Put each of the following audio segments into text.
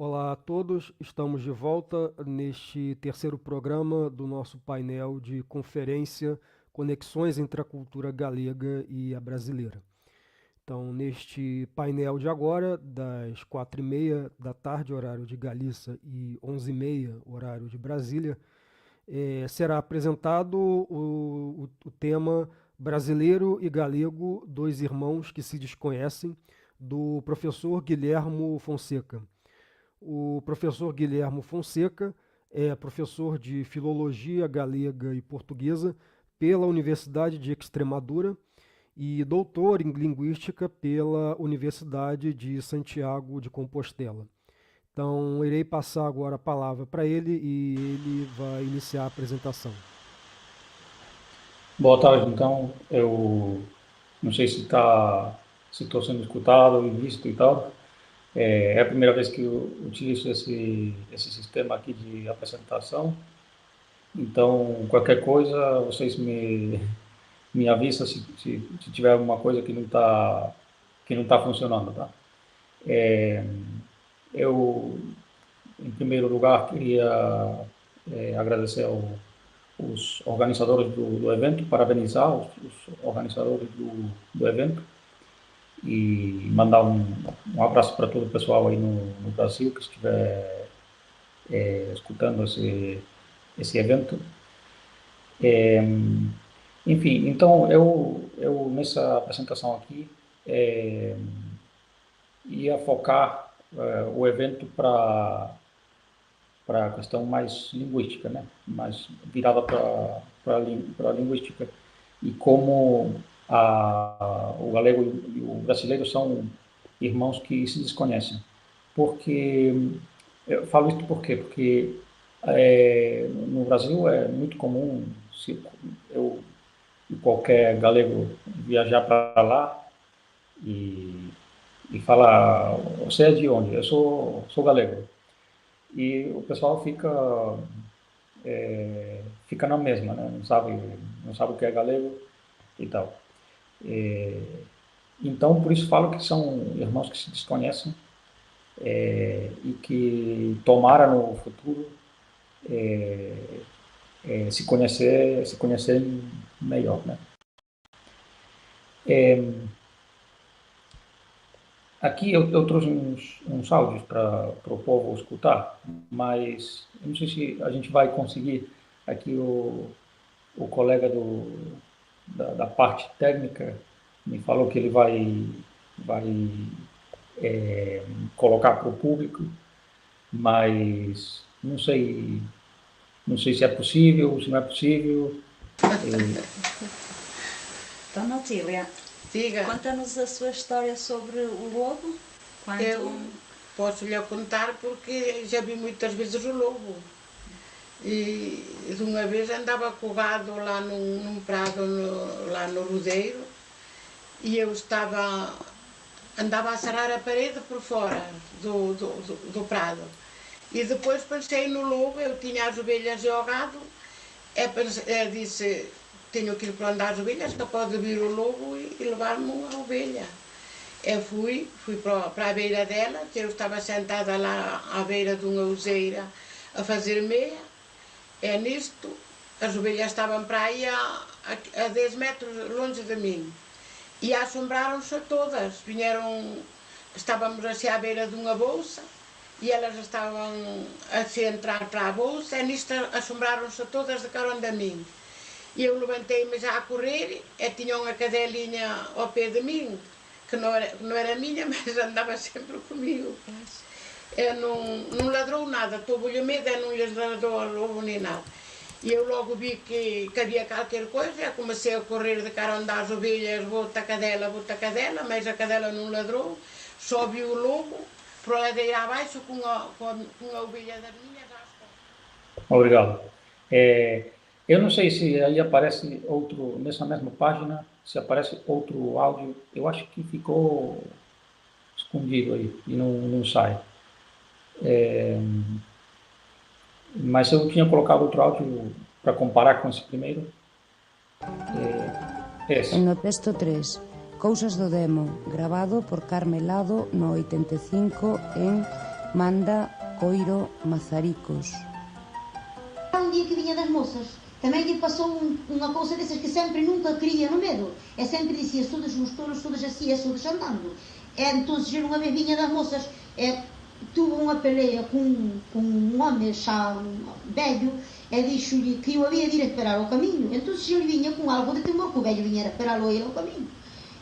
Olá a todos, estamos de volta neste terceiro programa do nosso painel de conferência Conexões entre a Cultura Galega e a Brasileira. Então, neste painel de agora, das 4h30 da tarde, horário de Galiza, e 11h30, horário de Brasília, será apresentado o tema Brasileiro e Galego, dois irmãos que se desconhecem, do professor Guilhermo Fonseca. O professor Guilhermo Fonseca é professor de Filologia Galega e Portuguesa pela Universidade de Extremadura e doutor em Linguística pela Universidade de Santiago de Compostela. Então, irei passar agora a palavra para ele e ele vai iniciar a apresentação. Boa tarde, então. Eu não sei se estou sendo escutado e visto e tal. É a primeira vez que eu utilizo esse sistema aqui de apresentação. Então, qualquer coisa, vocês me avisam se tiver alguma coisa que não tá funcionando, tá? Eu, em primeiro lugar, queria agradecer os organizadores do evento, parabenizar os organizadores do evento e mandar um abraço para todo o pessoal aí no Brasil que estiver escutando esse evento. Enfim, então eu nessa apresentação aqui ia focar o evento para a questão mais linguística, né? Mais virada para a linguística e como o galego e o brasileiro são irmãos que se desconhecem. Porque eu falo isso por quê? Porque no Brasil é muito comum se eu e qualquer galego viajar para lá e, e falar, você é de onde? Eu sou galego. E o pessoal fica na mesma, né? Não sabe o que é galego e tal. Então, por isso falo que são irmãos que se desconhecem e que tomara no futuro se conhecerem melhor, né? Aqui eu trouxe uns áudios para o povo escutar, mas eu não sei se a gente vai conseguir. Aqui o colega da parte técnica me falou que ele vai colocar para o público, mas não sei se é possível, se não é possível. Dona Otília, Diga, conta-nos a sua história sobre o lobo. eu posso lhe contar porque já vi muitas vezes o lobo. E de uma vez andava com o gado lá num prado, lá no rodeiro, e eu andava a sarar a parede por fora do prado. E depois pensei no lobo, eu tinha as ovelhas e o gado, disse, tenho que ir para onde há as ovelhas, que pode vir o lobo e levar-me uma ovelha. Eu fui para a beira dela, eu estava sentada lá à beira de uma useira a fazer meia, nisto as ovelhas estavam para aí a 10 metros longe de mim. E assombraram-se todas, estávamos assim à beira de uma bolsa, e elas estavam a se entrar para a bolsa, e nisto assombraram-se todas de cara a mim. E eu levantei-me já a correr, e tinha uma cadelinha ao pé de mim, que não era minha, mas andava sempre comigo. Não ladrou nada, estou-lhe medo, não lhes ladrou lobo nem nada. E eu logo vi que havia qualquer coisa, eu comecei a correr de cara onde as ovelhas, vou-te a cadela, mas a cadela não ladrou, só vi o lobo por a ladeira abaixo com a ovelha das minhas às costas. Obrigado. Eu não sei se aí aparece outro, nessa mesma página, se aparece outro áudio. Eu acho que ficou escondido aí e não sai. Mas eu tinha colocado outro áudio para comparar com esse primeiro. Esse. No texto 3, Cousas do Demo, grabado por Carmelado no 85 en Manda Coiro Mazaricos. Um dia que vinha das moças, também lhe passou uma coisa dessas que sempre nunca queria no medo. É sempre dizia, todas nos touros, todas assim, todas andando. Então, uma vez vinha das moças, tuvo uma peleia com um homem já velho, disse-lhe que eu havia de ir esperar ao caminho. Então ele vinha com algo de temor, que o velho vinha a esperá-lo a ir ao caminho.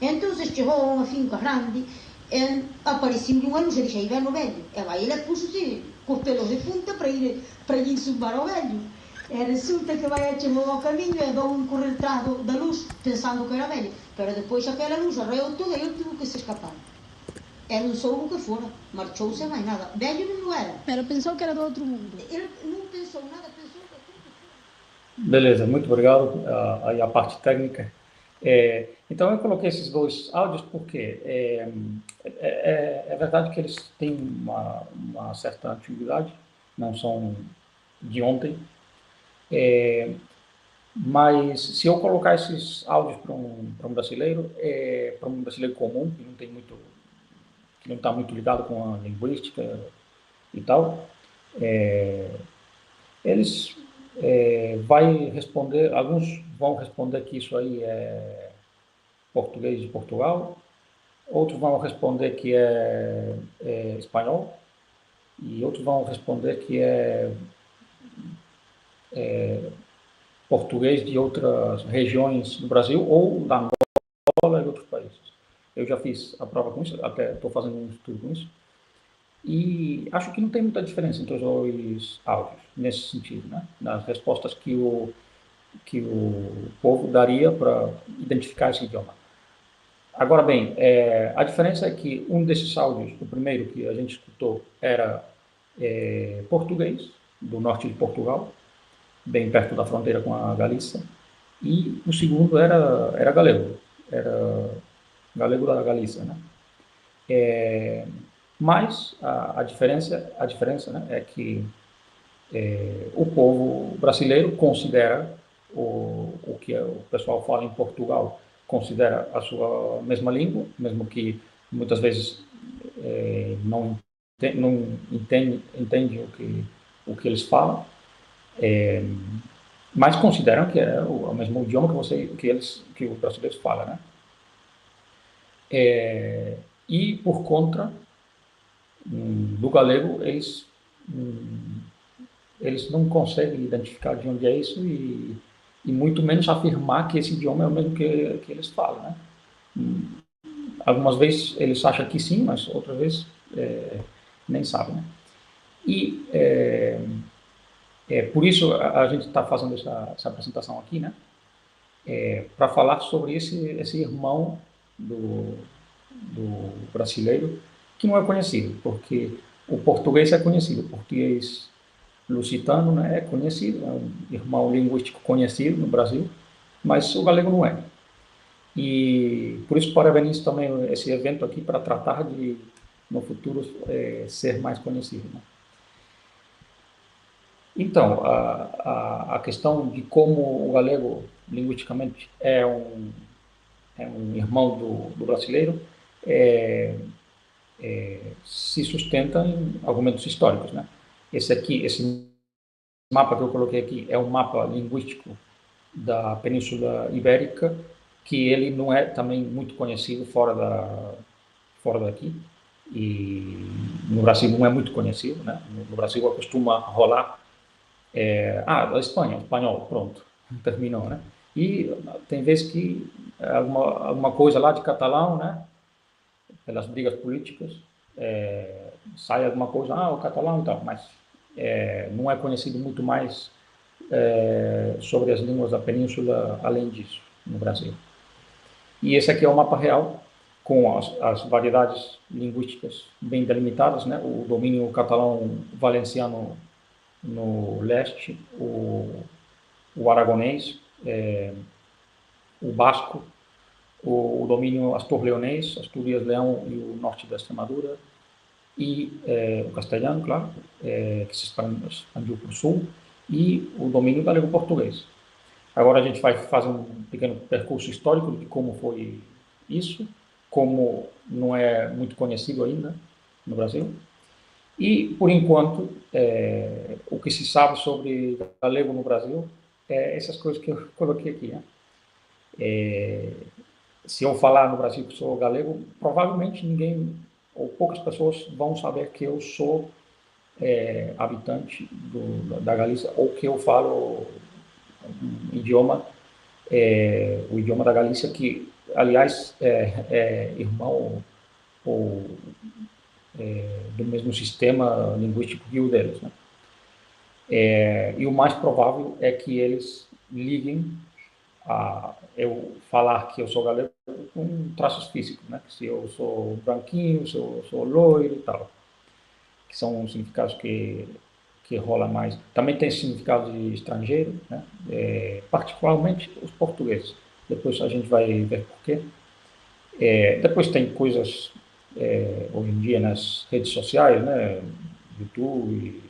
Então chegou a uma finca grande, apareceu-lhe uma luz, e disse, aí vem o velho. Ele pôs-se com os pelos de punta para ir insultar ao velho. Resulta que vai chegou ao caminho e deu correr atrás da luz, pensando que era velho. Mas depois aquela luz arreou toda e ele teve que se escapar. Ele não soube o que fora, marchou-se mais nada. Velho não era. Pero pensou que era do outro mundo. Ele não pensou nada, pensou que tudo que fora. Beleza, muito obrigado. Aí a parte técnica. Então eu coloquei esses dois áudios porque é verdade que eles têm uma certa antiguidade, não são de ontem. Mas se eu colocar esses áudios para um brasileiro comum, que não está muito ligado com a linguística e tal, eles vai responder, alguns vão responder que isso aí é português de Portugal, outros vão responder que é espanhol, e outros vão responder que é português de outras regiões do Brasil ou da Angola e outros países. Eu já fiz a prova com isso, até estou fazendo um estudo com isso, e acho que não tem muita diferença entre os dois áudios, nesse sentido, né? Nas respostas que o povo daria para identificar esse idioma. Agora bem, a diferença é que um desses áudios, o primeiro que a gente escutou, era português, do norte de Portugal, bem perto da fronteira com a Galícia, e o segundo era galego da Galícia, né? Mas a diferença, né, é que o povo brasileiro considera o que o pessoal fala em Portugal, considera a sua mesma língua, mesmo que muitas vezes não entende o que eles falam, mas consideram que é o mesmo idioma que os brasileiros falam, né? E por conta do galego, eles não conseguem identificar de onde é isso e muito menos afirmar que esse idioma é o mesmo que eles falam, né? Algumas vezes eles acham que sim, mas outras vezes nem sabem, né? E por isso a gente está fazendo essa apresentação aqui, né? Para falar sobre esse irmão do brasileiro, que não é conhecido, porque o português é conhecido, o português lusitano, né, é conhecido, é um irmão linguístico conhecido no Brasil, mas o galego não é. E por isso parabenizo também esse evento aqui para tratar de, no futuro, ser mais conhecido, né? Então, a questão de como o galego, linguisticamente, é um irmão do brasileiro, se sustenta em argumentos históricos, né? Esse mapa que eu coloquei aqui é um mapa linguístico da Península Ibérica, que ele não é também muito conhecido fora daqui, e no Brasil não é muito conhecido, né? No Brasil costuma rolar da Espanha, espanhol, pronto, terminou, né? E tem vezes que alguma coisa lá de catalão, né? Pelas brigas políticas, sai alguma coisa, o catalão e tal, mas não é conhecido muito mais sobre as línguas da península além disso, no Brasil. E esse aqui é o mapa real, com as variedades linguísticas bem delimitadas, né? O domínio catalão valenciano no leste, o aragonês, o basco, o domínio astur-leonês, Astúrias-Leão e o norte da Extremadura, e o castelhano, claro, que se expandiu para o sul, e o domínio galego-português. Agora a gente vai fazer um pequeno percurso histórico de como foi isso, como não é muito conhecido ainda no Brasil, E, por enquanto, o que se sabe sobre galego no Brasil é essas coisas que eu coloquei aqui, né? Se eu falar no Brasil que sou galego, provavelmente ninguém ou poucas pessoas vão saber que eu sou habitante da Galícia ou que eu falo um idioma, o idioma da Galícia, que, aliás, é irmão ou do mesmo sistema linguístico que o deles, né? E o mais provável é que eles liguem a eu falar que eu sou galego com traços físicos, né? Se eu sou branquinho, se eu sou loiro e tal, que são significados que rola mais. Também tem significado de estrangeiro, né? Particularmente os portugueses. Depois a gente vai ver por quê. Depois tem coisas hoje em dia nas redes sociais, né? YouTube,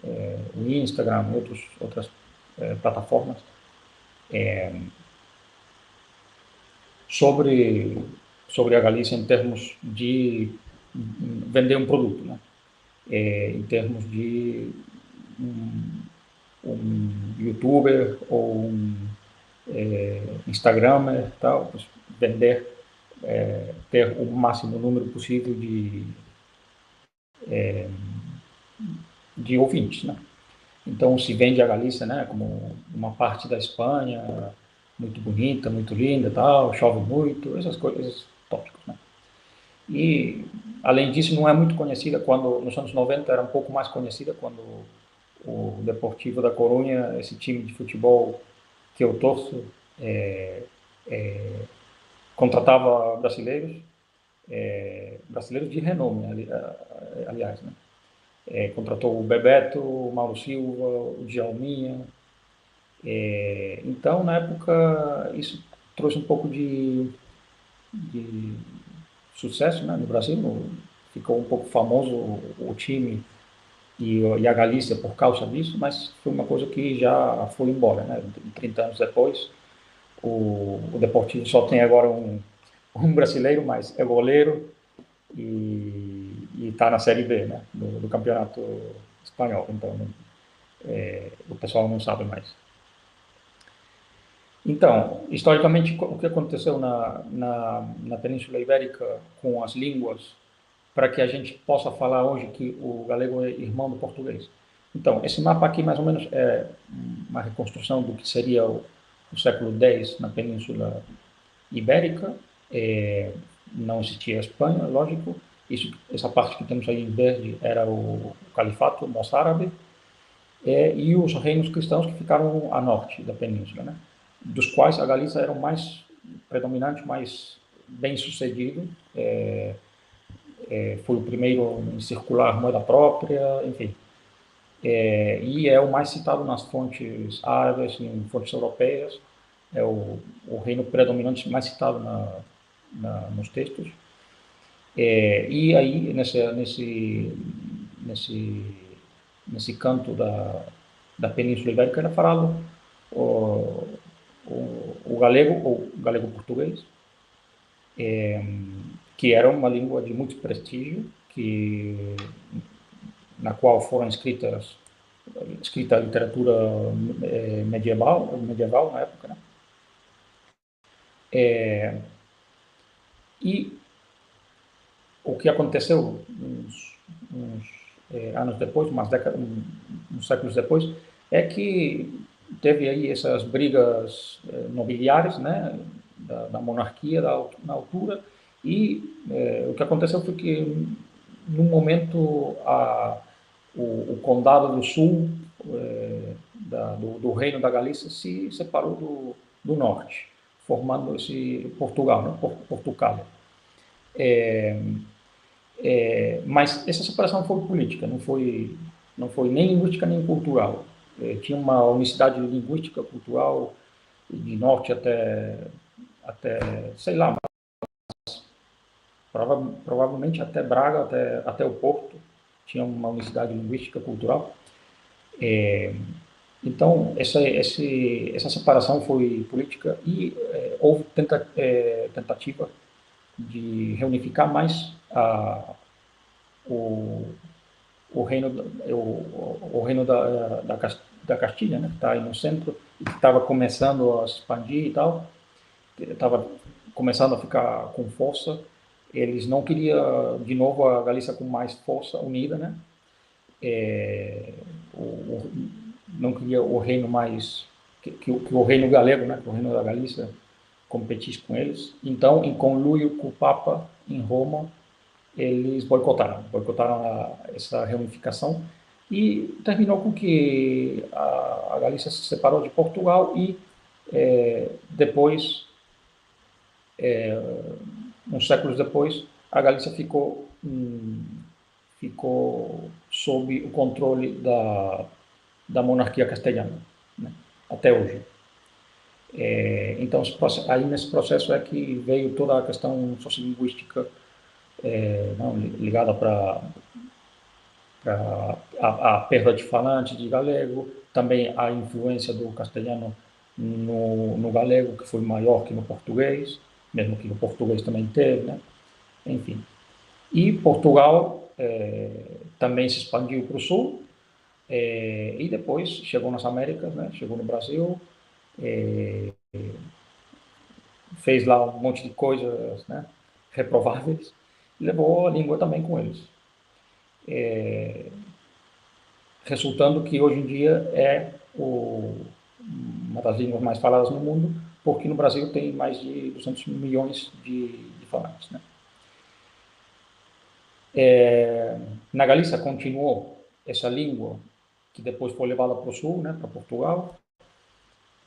o Instagram, outras plataformas, sobre a Galícia em termos de vender um produto, né? Em termos de um youtuber ou um instagramer, tal, vender, ter o máximo número possível de ouvintes, né? Então se vende a Galícia, né, como uma parte da Espanha muito bonita, muito linda, tal, chove muito, essas coisas, esses tópicos, né? E além disso não é muito conhecida quando nos anos 90 era um pouco mais conhecida quando o Deportivo da Corunha, esse time de futebol que eu torço, contratava brasileiros de renome, aliás, né? Contratou o Bebeto, o Mauro Silva, o Djalminha. Então, na época, isso trouxe um pouco de sucesso, né, no Brasil. Ficou um pouco famoso o time e a Galícia por causa disso, mas foi uma coisa que já foi embora, né? 30 anos depois, o Deportivo só tem agora um brasileiro, mas é goleiro e está na Série B, né, do campeonato espanhol. Então, o pessoal não sabe mais. Então, historicamente, o que aconteceu na Península Ibérica com as línguas para que a gente possa falar hoje que o galego é irmão do português? Então, esse mapa aqui, mais ou menos, é uma reconstrução do que seria o século X na Península Ibérica. Não existia a Espanha, lógico. Essa parte que temos aí em verde era o Califato Moçárabe, e os reinos cristãos que ficaram a norte da península, né? Dos quais a Galícia era o mais predominante, mais bem sucedido. Foi o primeiro em circular moeda própria, enfim. E é o mais citado nas fontes árabes, em fontes europeias. É o reino predominante mais citado nos textos. E aí, nesse canto da Península Ibérica, era falado o galego, ou galego-português, que era uma língua de muito prestígio, na qual foram escrita a literatura medieval na época, né? E o que aconteceu uns anos depois, uns séculos depois, é que teve aí essas brigas nobiliárias, né, da monarquia na altura, e o que aconteceu foi que, num momento, o Condado do Sul, do Reino da Galícia, se separou do Norte, formando esse Portugal, né, Portugália. Mas essa separação foi política, não foi nem linguística nem cultural. Tinha uma unicidade linguística, cultural, de norte até sei lá, provavelmente até Braga, até o Porto, tinha uma unicidade linguística, cultural. Então, essa separação foi política e houve tentativa de reunificar mais o reino, o reino da Castilha, né, que está aí no centro, que estava começando a se expandir e tal, estava começando a ficar com força. Eles não queriam, de novo, a Galícia com mais força unida, né? Não queria o reino mais que o reino galego, né? Que o reino da Galícia competisse com eles. Então, em conluio com o Papa em Roma, eles boicotaram essa reunificação e terminou com que a Galícia se separou de Portugal e depois, uns séculos depois, a Galícia ficou sob o controle da monarquia castelhana, né, até hoje. Então, aí nesse processo é que veio toda a questão sociolinguística ligada para a perda de falantes de galego, também a influência do castelhano no galego, que foi maior que no português, mesmo que no português também teve, né? Enfim. E Portugal também se expandiu para o sul, e depois chegou nas Américas, né? Chegou no Brasil, fez lá um monte de coisas, né, reprováveis, e levou a língua também com eles. Resultando que hoje em dia é uma das línguas mais faladas no mundo, porque no Brasil tem mais de 200 milhões de falantes, né? Na Galícia continuou essa língua, que depois foi levada para o sul, né, para Portugal,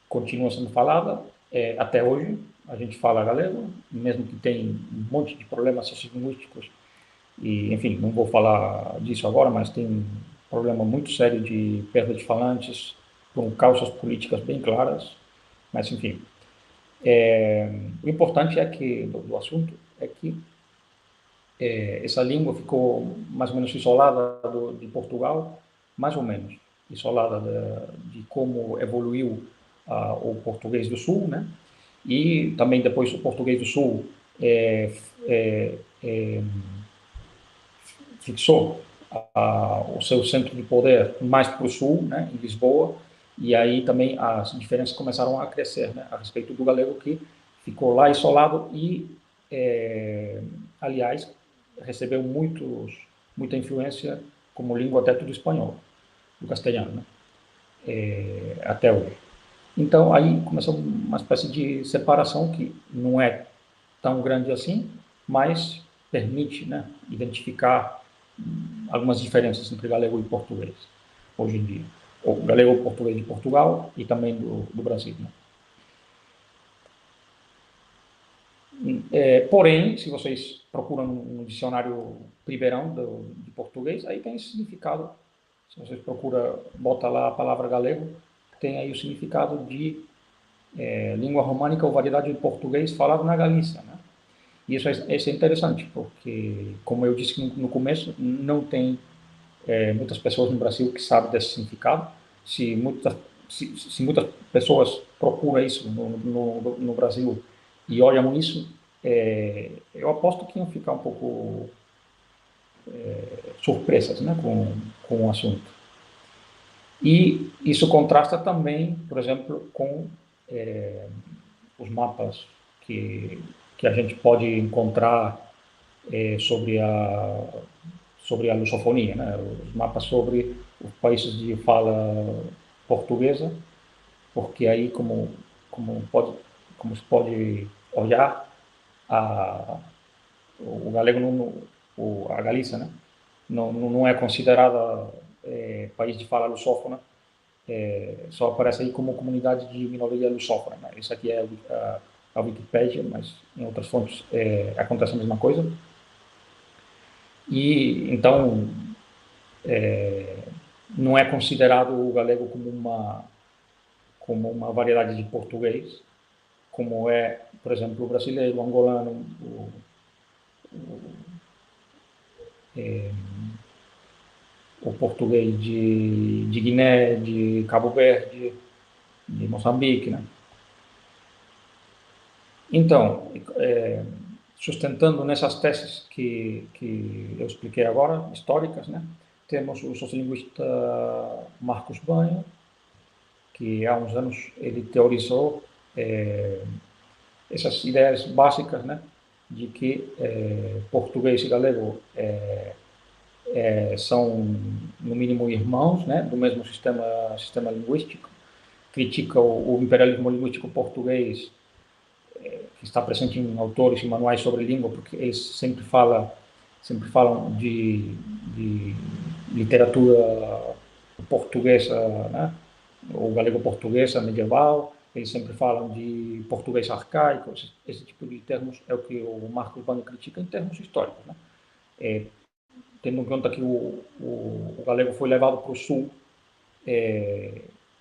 continua sendo falada até hoje. A gente fala galego, mesmo que tem um monte de problemas sociolinguísticos, e, enfim, não vou falar disso agora, mas tem um problema muito sério de perda de falantes, com causas políticas bem claras, mas, enfim. O importante é que, do assunto, é que essa língua ficou mais ou menos isolada de Portugal, mais ou menos isolada de como evoluiu o português do Sul, né? E também depois o português do Sul fixou o seu centro de poder mais para o sul, né, em Lisboa, e aí também as diferenças começaram a crescer, né, a respeito do galego, que ficou lá isolado e, aliás, recebeu muita influência como língua até do espanhol, do castelhano, né, até hoje. Então, aí começou uma espécie de separação que não é tão grande assim, mas permite, né, identificar algumas diferenças entre galego e português, hoje em dia. O galego e o português de Portugal e também do Brasil, né? Porém, se vocês procuram no dicionário Primeirão de português, aí tem esse significado. Se vocês procuram, bota lá a palavra galego, tem aí o significado de língua românica ou variedade de português falado na Galícia, né? E isso é interessante, porque, como eu disse no começo, não tem muitas pessoas no Brasil que sabem desse significado. Se muitas pessoas procuram isso no Brasil e olham isso, eu aposto que iam ficar um pouco surpresas, né, com o assunto. E isso contrasta também, por exemplo, com os mapas que a gente pode encontrar sobre a lusofonia, né? Os mapas sobre os países de fala portuguesa, porque aí como se pode olhar, o galego, a Galícia, né? Não é considerada país de fala lusófona, só aparece aí como comunidade de minoria lusófona, né? Isso aqui é a Wikipédia, mas em outras fontes acontece a mesma coisa. E então não é considerado o galego como uma variedade de português, como é, por exemplo, o brasileiro, o angolano, o português de Guiné, de Cabo Verde, de Moçambique, né? Então, sustentando nessas teses que eu expliquei agora, históricas, né, temos o sociolinguista Marcos Banho, que há uns anos ele teorizou essas ideias básicas, né, de que português e galego são, no mínimo, irmãos, né, do mesmo sistema linguístico. Critica o imperialismo linguístico português, que está presente em autores e manuais sobre língua, porque eles sempre falam de literatura portuguesa, né, ou galego-portuguesa medieval. Eles sempre falam de português arcaico. Esse tipo de termos é o que o Marcos Banho critica em termos históricos, né? Tendo em conta que o galego foi levado para o sul,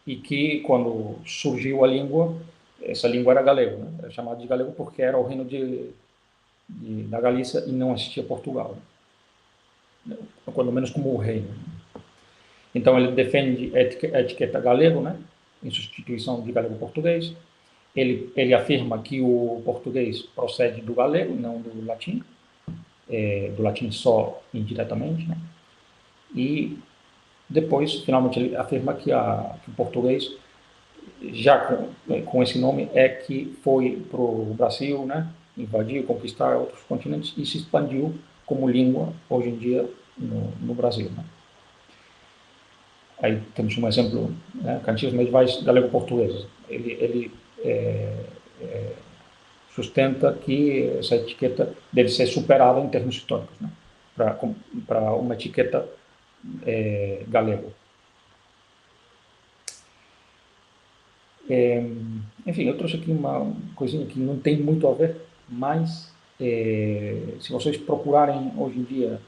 e que, quando surgiu a língua, essa língua era galego, né? Era chamada de galego porque era o reino da Galícia e não existia Portugal, né? Quando menos como o reino. Então, ele defende a etiqueta galego, né, em substituição de galego-português. Ele afirma que o português procede do galego, não do latim só indiretamente, né? E depois, finalmente, ele afirma que o português, já com esse nome, que foi para o Brasil, né, invadir, conquistar outros continentes e se expandiu como língua, hoje em dia, no Brasil, né? Aí temos um exemplo, né, Cantigas Medievais galego-portuguesas. Ele sustenta que essa etiqueta deve ser superada em termos históricos, né, para uma etiqueta galego. Enfim, eu trouxe aqui uma coisinha que não tem muito a ver, mas se vocês procurarem hoje em dia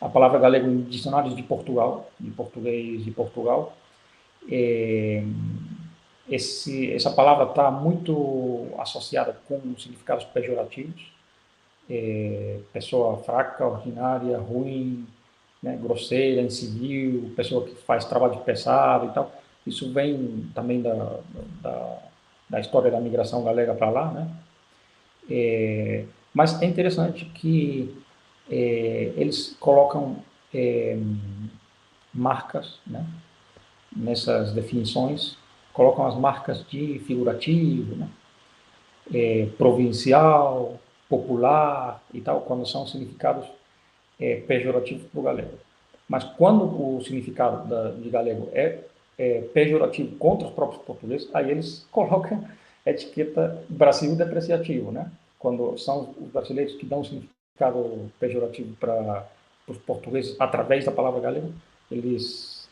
a palavra galego em dicionários de Portugal, de português de Portugal, essa palavra está muito associada com significados pejorativos, pessoa fraca, ordinária, ruim, né, grosseira, incivil, pessoa que faz trabalho pesado e tal. Isso vem também da história da migração galega para lá, né? Mas é interessante que eles colocam marcas, né, nessas definições, colocam as marcas de figurativo, né, provincial, popular e tal, quando são significados pejorativos para o galego. Mas quando o significado de galego é pejorativo contra os próprios portugueses, aí eles colocam a etiqueta Brasil depreciativo, né? Quando são os brasileiros que dão significado pejorativo para os portugueses através da palavra galego, eles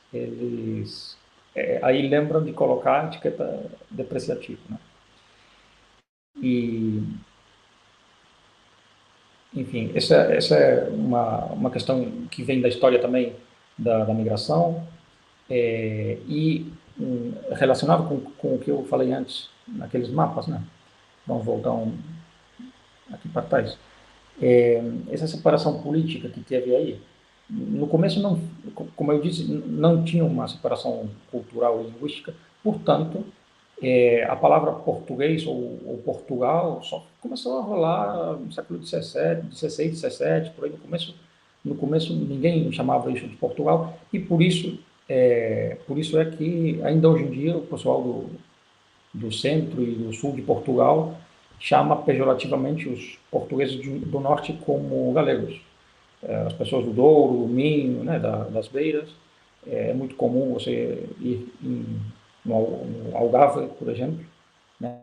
aí lembram de colocar a etiqueta depreciativa, né? E, enfim, essa é uma questão que vem da história também da migração, e relacionado com o que eu falei antes, naqueles mapas, né? Vamos voltar aqui para trás. Essa separação política que teve aí, no começo, não, como eu disse, não tinha uma separação cultural e linguística, portanto, a palavra português ou Portugal só começou a rolar no século XVI, XVII, por aí. No começo ninguém chamava isso de Portugal, e por isso é que ainda hoje em dia o pessoal do centro e do sul de Portugal chama pejorativamente os portugueses do norte como galegos. As pessoas do Douro, do Minho, né, das beiras, é muito comum você ir no Algarve, por exemplo, né,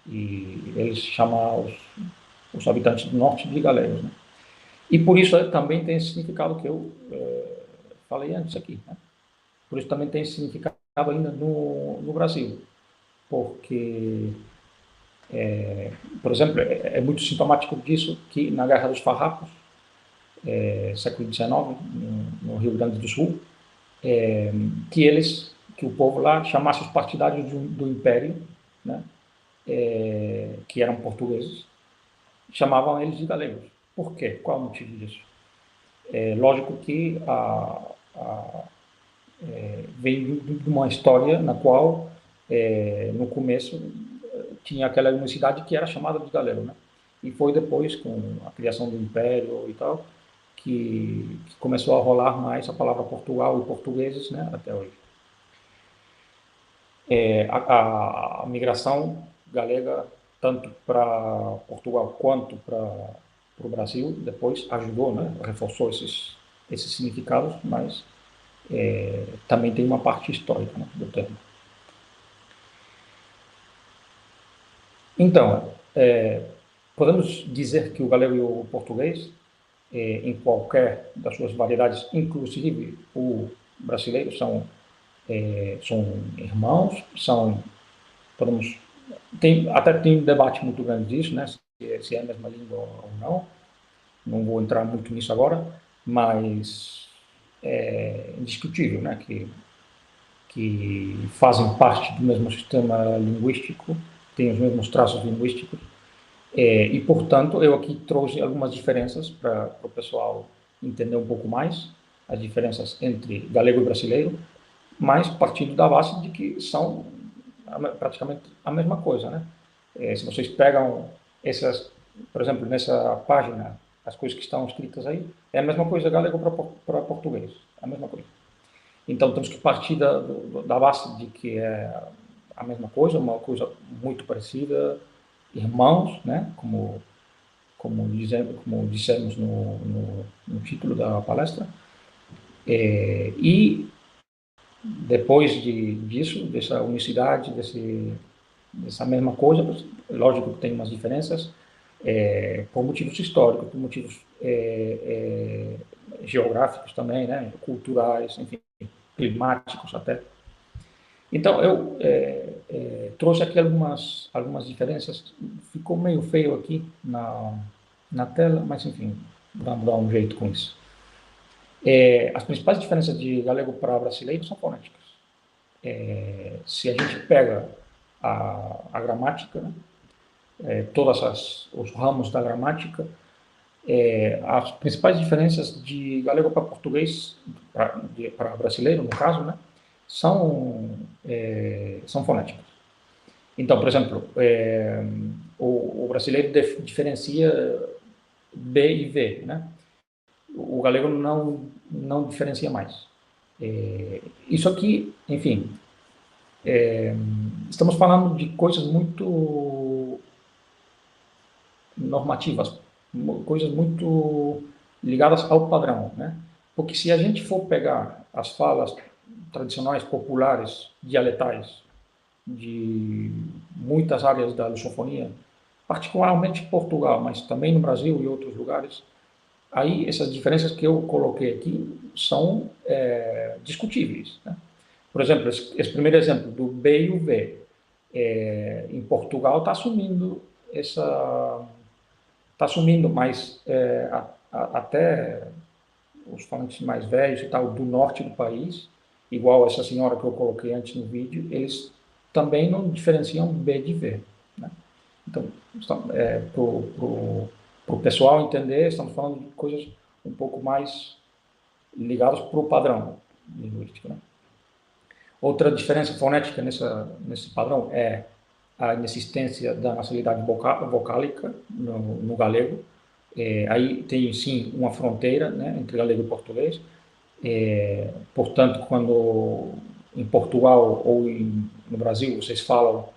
e eles chamam os habitantes do norte de galegos, né? E por isso também tem esse significado que eu falei antes aqui, né? Por isso também tem esse significado ainda no Brasil, porque, por exemplo, é muito sintomático disso que na Guerra dos Farrapos, século XIX, no Rio Grande do Sul, que o povo lá chamasse os partidários do Império, né, que eram portugueses, chamavam eles de galegos. Por quê? Qual o motivo disso? Lógico que vem de uma história na qual, no começo, tinha aquela unicidade que era chamada de galego, né? E foi depois, com a criação do Império e tal, que começou a rolar mais a palavra Portugal e portugueses, né, até hoje. A migração galega, tanto para Portugal quanto para o Brasil, depois ajudou, né, reforçou esses significados, mas também tem uma parte histórica, né, do termo. Então, podemos dizer que o galego e o português, em qualquer das suas variedades, inclusive o brasileiro, são irmãos, podemos, até tem debate muito grande disso, né, se é a mesma língua ou não vou entrar muito nisso agora, mas é indiscutível, né, que fazem parte do mesmo sistema linguístico, têm os mesmos traços linguísticos, e, portanto, eu aqui trouxe algumas diferenças para o pessoal entender um pouco mais, as diferenças entre galego e brasileiro, mas partindo da base de que são praticamente a mesma coisa, né? Se vocês pegam por exemplo, nessa página, as coisas que estão escritas aí, é a mesma coisa galego para português, é a mesma coisa. Então, temos que partir da base de que é a mesma coisa, uma coisa muito parecida, irmãos, né? Como dissemos no título da palestra. E depois disso, dessa unicidade, dessa mesma coisa, lógico que tem umas diferenças, por motivos históricos, por motivos geográficos também, né? Culturais, enfim, climáticos até. Então, eu trouxe aqui algumas diferenças. Ficou meio feio aqui na tela, mas, enfim, vamos dar um jeito com isso. As principais diferenças de galego para brasileiro são fonéticas. Se a gente pega a gramática, né, todos os ramos da gramática, as principais diferenças de galego para português, para brasileiro, no caso, né, são fonéticas. Então, por exemplo, o brasileiro diferencia B e V, né? O galego não diferencia mais. Isso aqui, enfim, estamos falando de coisas muito normativas, coisas muito ligadas ao padrão, né? Porque se a gente for pegar as falas tradicionais, populares, dialetais, de muitas áreas da lusofonia, particularmente Portugal, mas também no Brasil e outros lugares, aí essas diferenças que eu coloquei aqui são discutíveis, né? Por exemplo, esse primeiro exemplo do B e o V, em Portugal está assumindo mas até os falantes mais velhos e tal, do norte do país, igual essa senhora que eu coloquei antes no vídeo, eles também não diferenciam B de V, né? Então, para o pessoal entender, estamos falando de coisas um pouco mais ligadas para o padrão linguístico, né? Outra diferença fonética nesse padrão é a inexistência da nasalidade vocálica no galego. Aí tem, sim, uma fronteira, né, entre galego e português. Portanto, quando em Portugal ou no Brasil vocês falam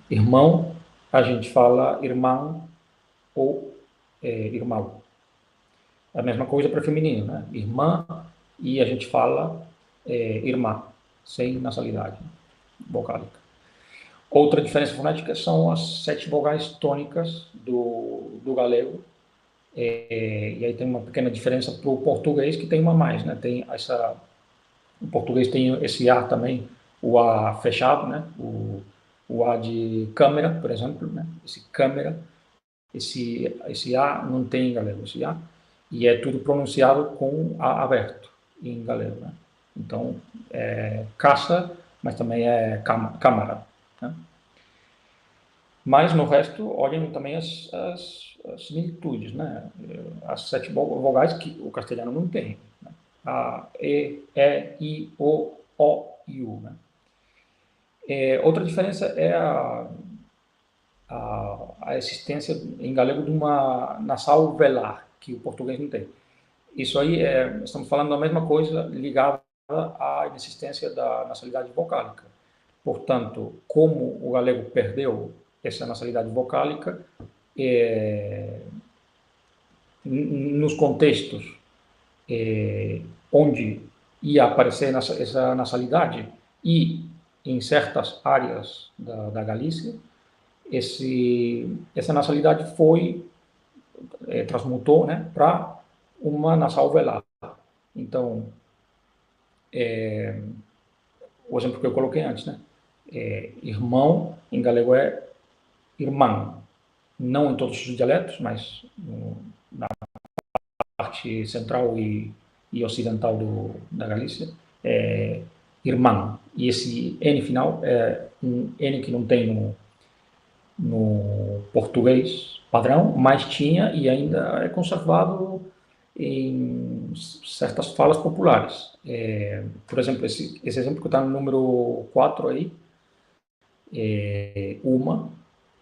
irmão, a gente fala irmão ou irmão. A mesma coisa para feminino, né? Irmã, e a gente fala irmã, sem nasalidade vocálica. Outra diferença fonética são as 7 vogais tônicas do galego. E aí tem uma pequena diferença para o português, que tem uma mais, né? O português tem esse A também, o A fechado, né? O A de câmera, por exemplo, né? Esse câmera, esse A não tem em galego, esse A, e é tudo pronunciado com A aberto em galego, né? Então, caça, mas também é câmara, né? Mas no resto, olhem também as similitudes, né? As 7 vogais que o castelhano não tem, né? A, E, I, O e U, né? Outra diferença é a existência em galego de uma nasal velar, que o português não tem. Isso aí, estamos falando da mesma coisa ligada à inexistência da nasalidade vocálica. Portanto, como o galego perdeu essa nasalidade vocálica, nos contextos onde ia aparecer essa nasalidade e em certas áreas da Galícia, essa nasalidade transmutou, né, para uma nasal velada. Então, o exemplo que eu coloquei antes, né, irmão em galego é irmão, não em todos os dialetos, mas na parte central e ocidental da Galícia, é irmão. E esse N final é um N que não tem no português padrão, mas tinha e ainda é conservado em certas falas populares. Por exemplo, esse exemplo que está no número 4 aí, uma,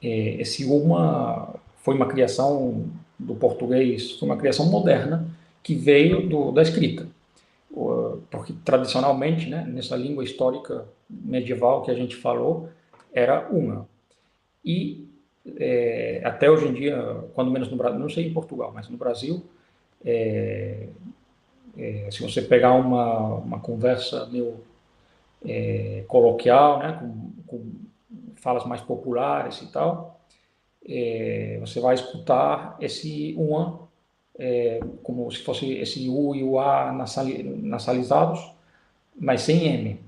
esse uma foi uma criação do português, foi uma criação moderna que veio da escrita. Porque tradicionalmente, né, nessa língua histórica medieval que a gente falou, era uma. E até hoje em dia, quando menos no Brasil, não sei em Portugal, mas no Brasil, se você pegar uma conversa meio coloquial, né, com falas mais populares e tal, você vai escutar esse uma como se fosse esse U e o A nasalizados, mas sem M.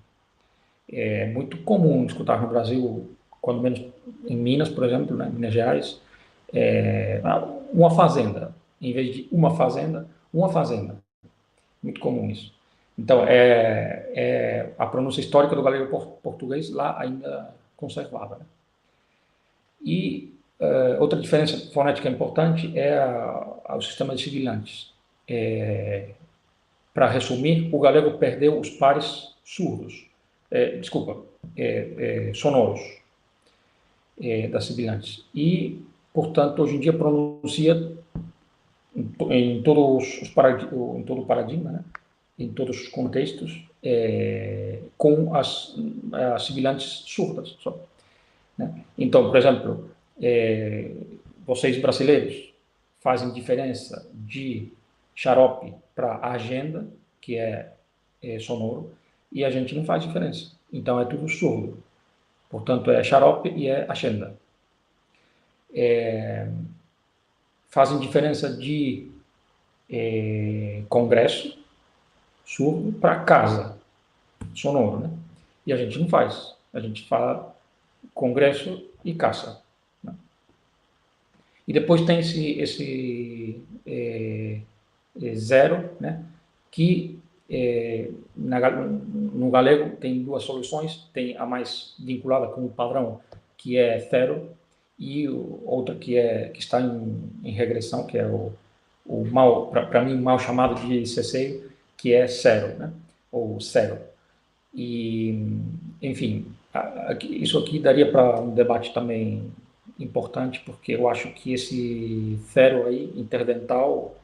É muito comum escutar no Brasil, quando menos em Minas, por exemplo, né, Minas Gerais, uma fazenda. Em vez de uma fazenda. Muito comum isso. Então, a pronúncia histórica do galego português lá ainda conservada. Né? E outra diferença fonética importante é o sistema de sibilantes. Para resumir, o galego perdeu os pares surdos, sonoros das sibilantes. E, portanto, hoje em dia pronuncia em todo o paradigma, né? Em todos os contextos, com as sibilantes surdas. Só, né? Então, por exemplo, vocês brasileiros fazem diferença de xarope para agenda, que é sonoro, e a gente não faz diferença. Então é tudo surdo. Portanto, é xarope e é agenda. Fazem diferença de congresso, surdo, para casa, sonoro, né? E a gente não faz. A gente fala congresso e caça. Né? E depois tem esse zero, né? Que no galego tem duas soluções. Tem a mais vinculada com o padrão, que é zero, e outra que está em regressão, que é o mal, para mim, mal chamado de ceceio, que é zero, né? Ou zero. E, enfim, isso aqui daria para um debate também importante, porque eu acho que esse zero aí, interdental,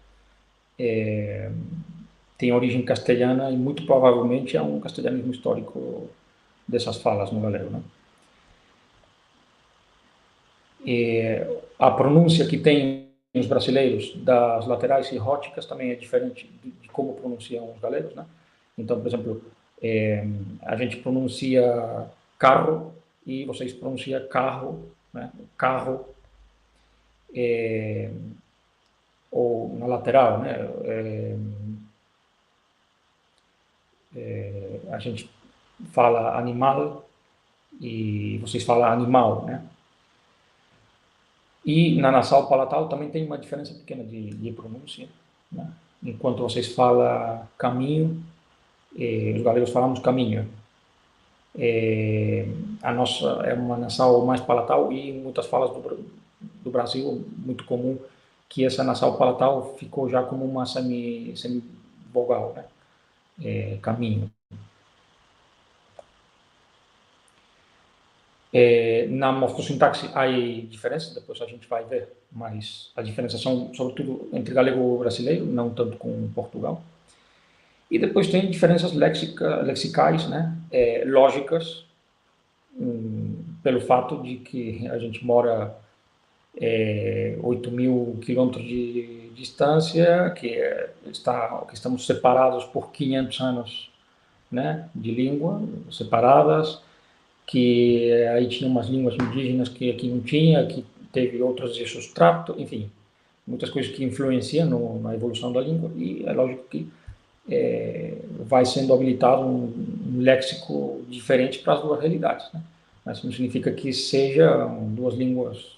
tem origem castelhana e muito provavelmente é um castelhanismo histórico dessas falas no galego, né? A pronúncia que tem os brasileiros das laterais e róticas também é diferente de como pronunciam os galegos, né? Então, por exemplo, a gente pronuncia carro e vocês pronunciam carro, né? Carro, ou na lateral, né? A gente fala animal e vocês falam animal, né? E na nasal palatal também tem uma diferença pequena de pronúncia, né? Enquanto vocês falam caminho, os galegos falamos caminho. A nossa é uma nasal mais palatal e em muitas falas do Brasil, muito comum que essa nasal palatal ficou já como uma semivogal, né? Caminho. Na morfossintaxe há diferenças, depois a gente vai ver, mas as diferenças são, sobretudo, entre galego e brasileiro, não tanto com Portugal. E depois tem diferenças lexicais, né, lógicas, pelo fato de que a gente mora 8.000 quilômetros de distância, que estamos separados por 500 anos, né, de língua, separadas, que aí tinha umas línguas indígenas que aqui não tinha, que teve outras de substrato, enfim, muitas coisas que influenciam na evolução da língua, e é lógico que vai sendo habilitado um léxico diferente para as duas realidades, né? Mas não significa que sejam duas línguas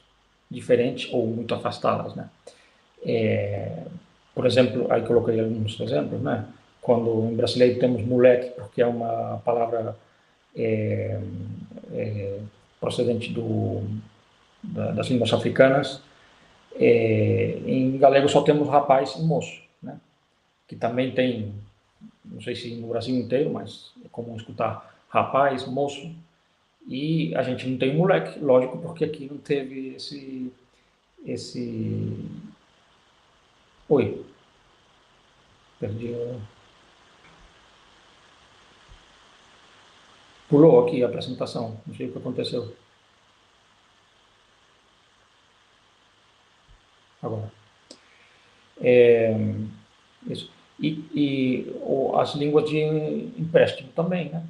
diferentes ou muito afastadas, né? Por exemplo, aí coloquei alguns exemplos, né? Quando em brasileiro temos moleque, porque é uma palavra procedente das línguas africanas, em galego só temos rapaz e moço, né? Que também tem, não sei se no Brasil inteiro, mas é comum escutar rapaz, moço, e a gente não tem moleque, lógico, porque aqui não teve esse... Oi, perdi. Pulou aqui a apresentação, não sei o que aconteceu. Agora. Isso. As línguas de empréstimo também, né?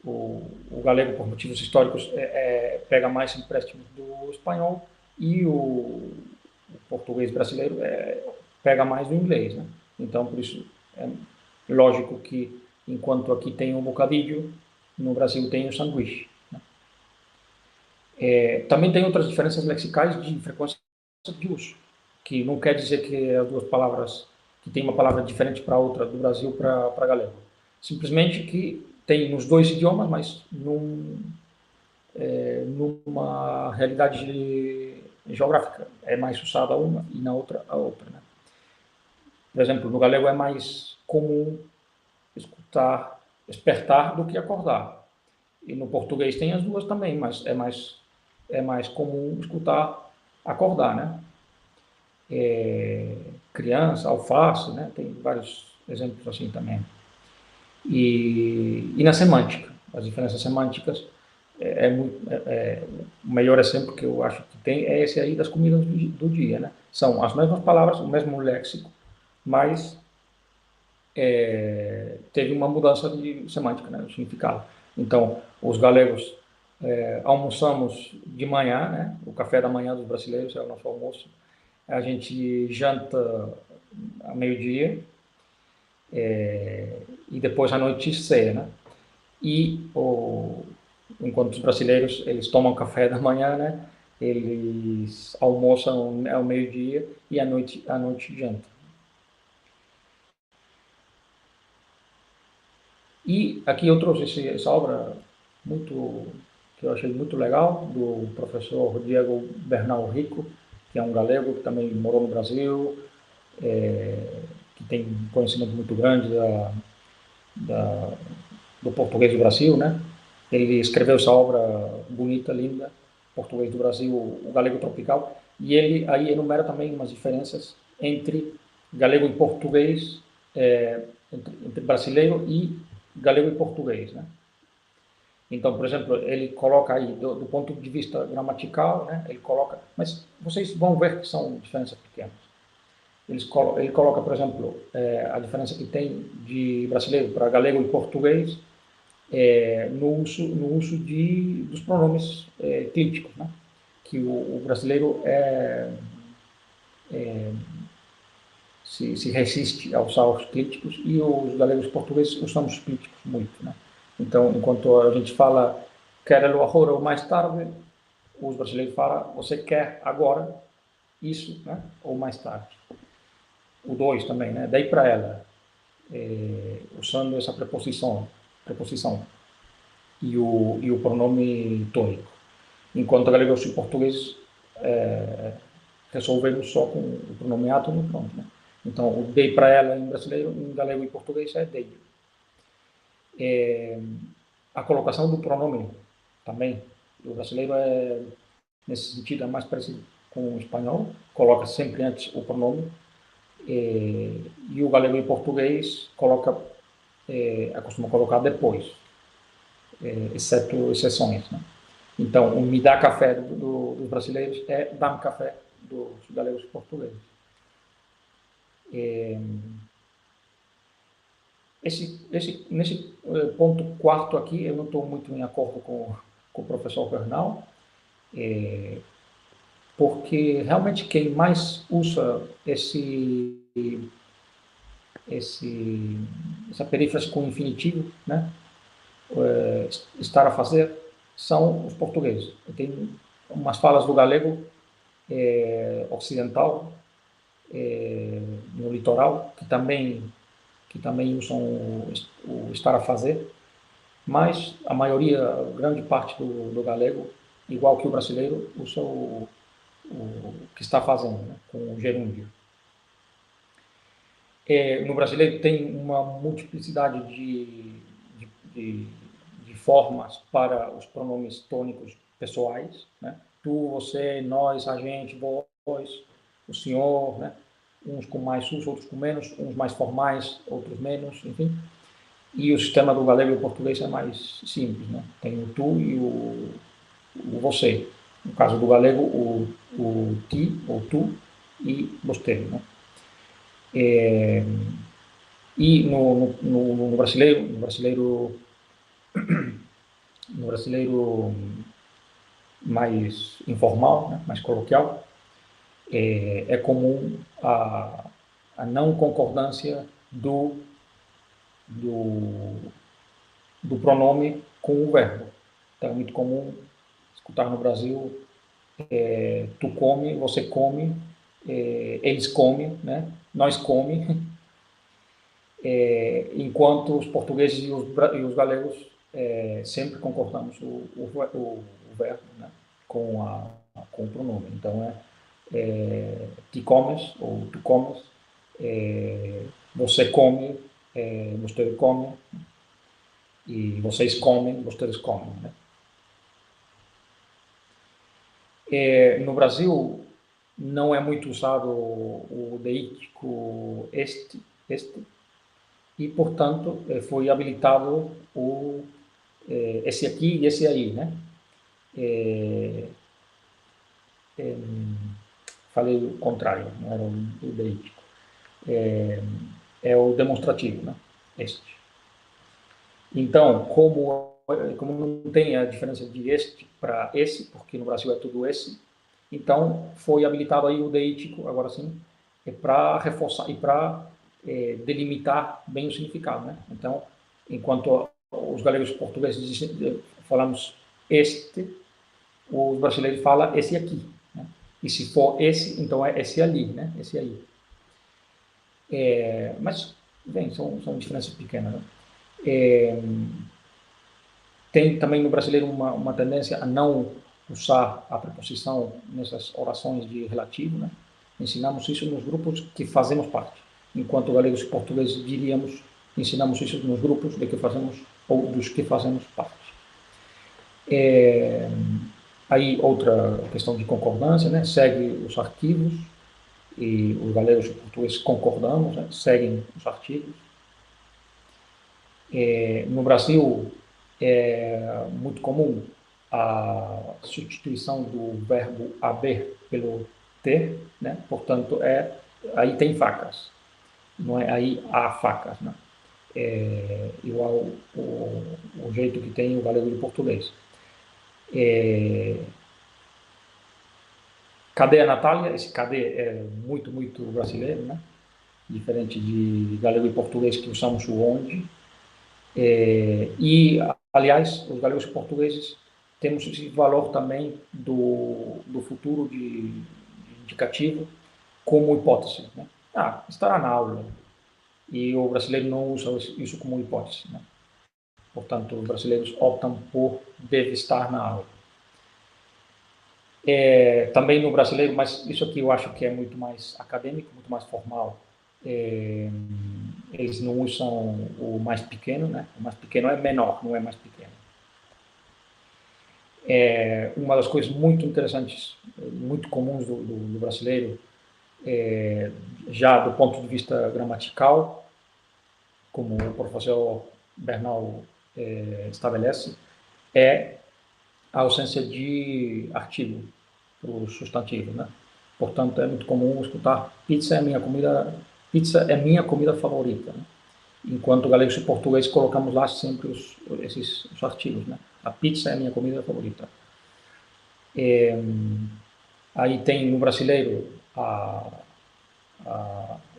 O galego, por motivos históricos, pega mais empréstimos do espanhol, e o português brasileiro pega mais do inglês, né? Então, por isso, é lógico que, enquanto aqui tem o bocadilho, no Brasil tem o sanduíche, né? Também tem outras diferenças lexicais de frequência de uso, que não quer dizer que as duas palavras, que tem uma palavra diferente para outra, do Brasil para galego. Simplesmente que tem nos dois idiomas, mas numa realidade geográfica. É mais usada uma e na outra a outra, né? Por exemplo, no galego é mais comum escutar despertar do que acordar. E no português tem as duas também, mas é mais comum escutar acordar, né? Criança, alface, né? Tem vários exemplos assim também. E na semântica, as diferenças semânticas, o melhor exemplo que eu acho que tem é esse aí das comidas do dia, né? São as mesmas palavras, o mesmo léxico, mas teve uma mudança de semântica, né? O significado. Então, os galegos almoçamos de manhã, né? O café da manhã dos brasileiros é o nosso almoço. A gente janta a meio-dia, e depois à noite ceia, né? E enquanto os brasileiros eles tomam café da manhã, né? Eles almoçam ao meio-dia e à noite janta. E aqui eu trouxe essa obra que eu achei muito legal, do professor Diego Bernal Rico, que é um galego que também morou no Brasil, que tem um conhecimento muito grande do português do Brasil, né? Ele escreveu essa obra bonita, linda, Português do Brasil, o Galego Tropical, e ele aí enumera também umas diferenças entre galego e português, entre brasileiro e galego e português, né? Então, por exemplo, ele coloca aí, do ponto de vista gramatical, né? Ele coloca, mas vocês vão ver que são diferenças pequenas. Ele coloca, por exemplo, a diferença que tem de brasileiro para galego e português no uso dos pronomes clíticos, né? Que o brasileiro se resiste a usar os clíticos, e os galegos e portugueses usam os clíticos muito, né? Então, enquanto a gente fala quero agora ou mais tarde, os brasileiros falam você quer agora isso, né? Ou mais tarde. O 2 também, né? Dei para ela, usando essa preposição e o pronome tônico. Enquanto galegos e português resolvemos só com o pronome átono e pronto, né? Então, o dei para ela em brasileiro, em galego e português é dei. A colocação do pronome também O brasileiro nesse sentido, é mais parecido com o espanhol, coloca sempre antes o pronome, e o galego e o português costuma colocar depois, exceto exceções, né? Então, o me dá café dos brasileiros é dá-me café dos galegos e portugueses. Nesse ponto quarto aqui, eu não estou muito em acordo com o professor Bernal, porque realmente quem mais usa essa perífrase com infinitivo, né, estar a fazer, são os portugueses. Tem umas falas do galego ocidental, no litoral, que também usam o estar a fazer, mas a maioria, grande parte do galego, igual que o brasileiro, usa o que está fazendo, né, com o gerúndio. No brasileiro tem uma multiplicidade de formas para os pronomes tônicos pessoais, né? Tu, você, nós, a gente, vós, o senhor, né? Uns com mais sus, outros com menos, uns mais formais, outros menos, enfim. E o sistema do galego e do português é mais simples, né? Tem o tu e o você. No caso do galego, o ti, ou tu, e você, né? E no brasileiro mais informal, né, mais coloquial, é comum a não concordância do pronome com o verbo. Então, é muito comum escutar no Brasil tu come, você come, eles comem, né, nós come, enquanto os portugueses e os galegos sempre concordamos o verbo, né, com o pronome. Então, ti comes, ou tu comes, você come, você come, e vocês comem, vocês comem, né? No Brasil, não é muito usado o deítico este, e, portanto, foi habilitado esse aqui e esse aí, né? Falei o contrário, não era o deítico. É o demonstrativo, né? Este. Então, como não tem a diferença de este para esse, porque no Brasil é tudo esse, então foi habilitado aí o deítico, agora sim, para reforçar e para delimitar bem o significado, né? Então, enquanto os galegos e portugueses falamos este, os brasileiros falam esse aqui, né? E se for esse, então é esse ali, né? Esse aí. Mas, bem, são diferenças pequenas, né? Tem também no brasileiro uma tendência a não usar a preposição nessas orações de relativo, né? Ensinamos isso nos grupos que fazemos parte. Enquanto galegos e portugueses diríamos, ensinamos isso nos grupos de que fazemos ou dos que fazemos parte. Aí outra questão de concordância, né? Segue os artigos, e os galegos e portugueses concordamos, né? Seguem os artigos. No Brasil, é muito comum a substituição do verbo haver pelo ter, né? Portanto, aí tem facas, não é aí há facas, né? Igual o jeito que tem o galego e o português. Cadê a Natália? Esse cadê é muito, muito brasileiro, né? Diferente de galego e português, que usamos o onde. E, aliás, os galegos e portugueses temos esse valor também do futuro de indicativo como hipótese, né? Estará na aula. E o brasileiro não usa isso como hipótese, né? Portanto, os brasileiros optam por deve estar na aula. Também no brasileiro, mas isso aqui eu acho que é muito mais acadêmico, muito mais formal. Eles não usam o mais pequeno, né? O mais pequeno é menor, não é mais pequeno. Uma das coisas muito interessantes, muito comuns do brasileiro, já do ponto de vista gramatical, como o professor Bernal estabelece, é a ausência de artigo para o substantivo, né? Portanto, é muito comum escutar pizza é minha comida favorita, né? Enquanto galegos e português colocamos lá sempre os artigos, né? A pizza é minha comida favorita. Aí tem no brasileiro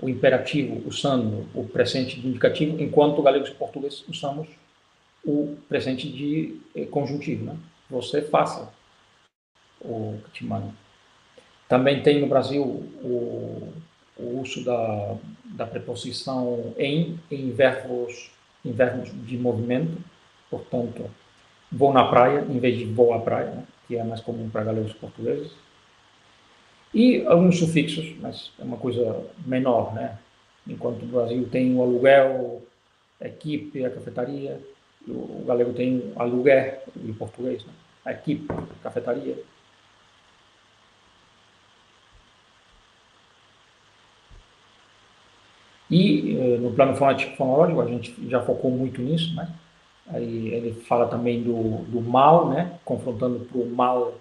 o imperativo usando o presente de indicativo, enquanto galegos e português usamos o presente de conjuntivo, né? Você faça o que te mando. Também tem no Brasil o uso da preposição em verbos de movimento. Portanto, vou na praia, em vez de vou à praia, né? Que é mais comum para galegos portugueses. E alguns sufixos, mas é uma coisa menor, né? Enquanto o Brasil tem o aluguel, a equipe, a cafetaria, o galego tem o aluguer, em português, né? A equipe, a cafetaria. E no plano fonético-fonológico, a gente já focou muito nisso, né? Aí ele fala também do mal, né? Confrontando para o mal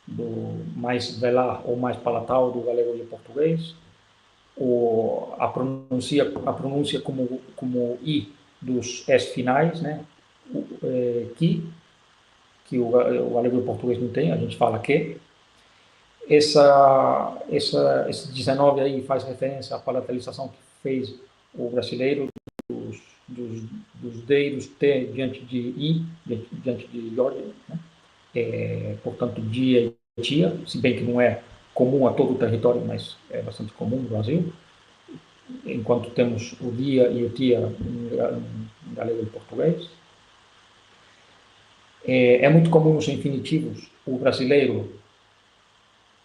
do mais velar ou mais palatal do galego e do português. A pronúncia como i dos s finais, né? Que o galego e o português não tem, a gente fala que. Esse 19 aí faz referência à palatalização que fez o brasileiro dos D e dos T diante de I, diante de J, né? Portanto, dia e tia, se bem que não é comum a todo o território, mas é bastante comum no Brasil, enquanto temos o dia e o tia em galego e português. É muito comum nos infinitivos o brasileiro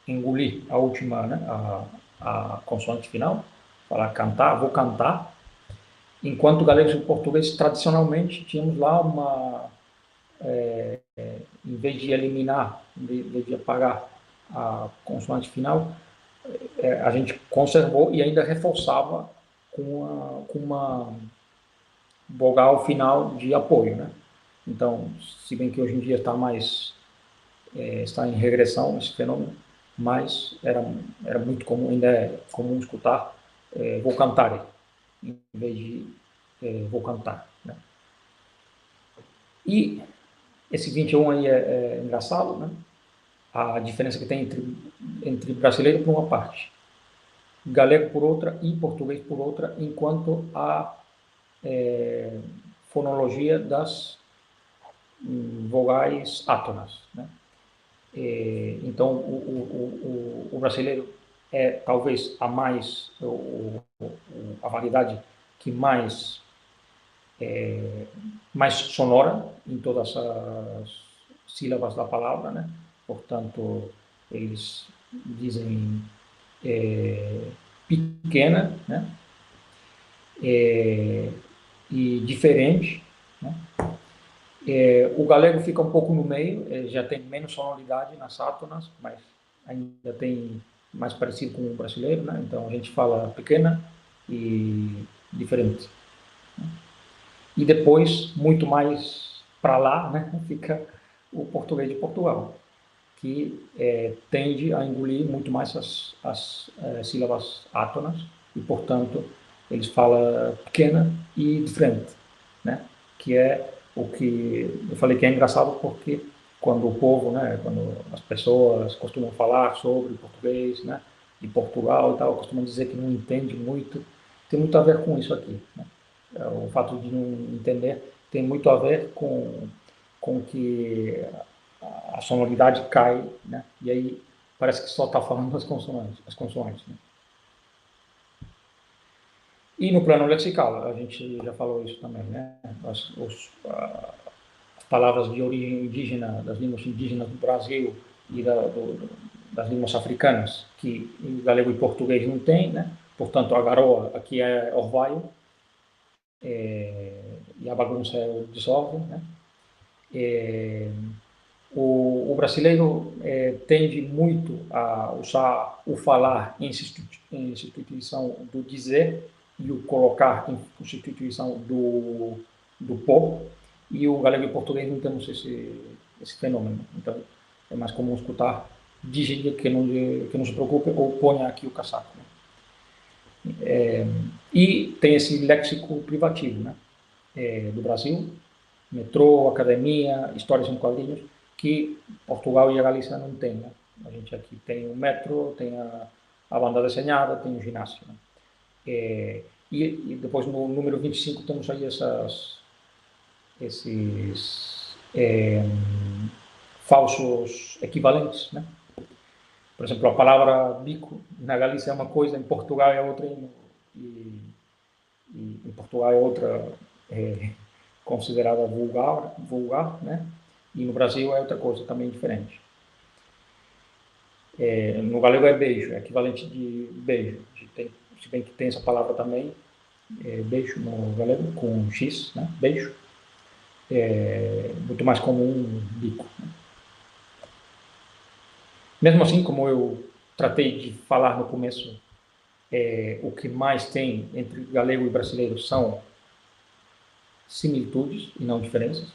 engolir a última, né, a consoante final, falar cantar, vou cantar, enquanto galegos e português tradicionalmente tínhamos lá em vez de eliminar, em vez de apagar a consoante final, a gente conservou e ainda reforçava com uma vogal final de apoio, né? Então, se bem que hoje em dia está em regressão esse fenômeno, mas era muito comum, ainda é comum escutar vou cantar, em vez de vou cantar, né? E esse 21 aí é engraçado, né? A diferença que tem entre brasileiro por uma parte, galego por outra e português por outra, enquanto a fonologia das vogais átonas, né? Então, o brasileiro é talvez a variedade que mais sonora em todas as sílabas da palavra, né? Portanto, eles dizem pequena, né? E diferente, né? O galego fica um pouco no meio, já tem menos sonoridade nas átonas, mas ainda tem mais parecido com o brasileiro, né? Então a gente fala pequena e diferente. E depois, muito mais para lá, né, fica o português de Portugal, que tende a engolir muito mais as sílabas átonas e, portanto, eles falam pequena e diferente, né? Que é o que eu falei que é engraçado porque quando o povo, né, quando as pessoas costumam falar sobre português, né, de Portugal e tal, costumam dizer que não entende muito, tem muito a ver com isso aqui, né? O fato de não entender tem muito a ver com que a sonoridade cai, né? E aí parece que só está falando as consoantes, né? E no plano lexical, a gente já falou isso também, né? As palavras de origem indígena, das línguas indígenas do Brasil e das línguas africanas, que em galego e português não tem, né? Portanto, a garoa aqui é orvalho, e a bagunça é o desordem, né? O brasileiro tende muito a usar o falar em substituição do dizer e o colocar em substituição do pôr, e o galego e o português não temos esse fenômeno. Então, é mais comum escutar dizer que não se preocupe ou ponha aqui o casaco. Né? E tem esse léxico privativo, né? Do Brasil, metrô, academia, histórias em quadrinhos, que Portugal e a Galícia não tem. Né? A gente aqui tem o metrô, tem a banda desenhada, tem o ginásio. Né? E depois no número 25 temos aí esses falsos equivalentes. Né? Por exemplo, a palavra bico na Galícia é uma coisa, em Portugal é outra, e em Portugal é outra considerada vulgar, né? E no Brasil é outra coisa também diferente. No galego é beijo, é equivalente de beijo. Se bem que tem essa palavra também, beijo no galego, com X, né? Beijo. Muito mais comum bico. Né? Mesmo assim, como eu tratei de falar no começo, o que mais tem entre galego e brasileiro são similitudes e não diferenças.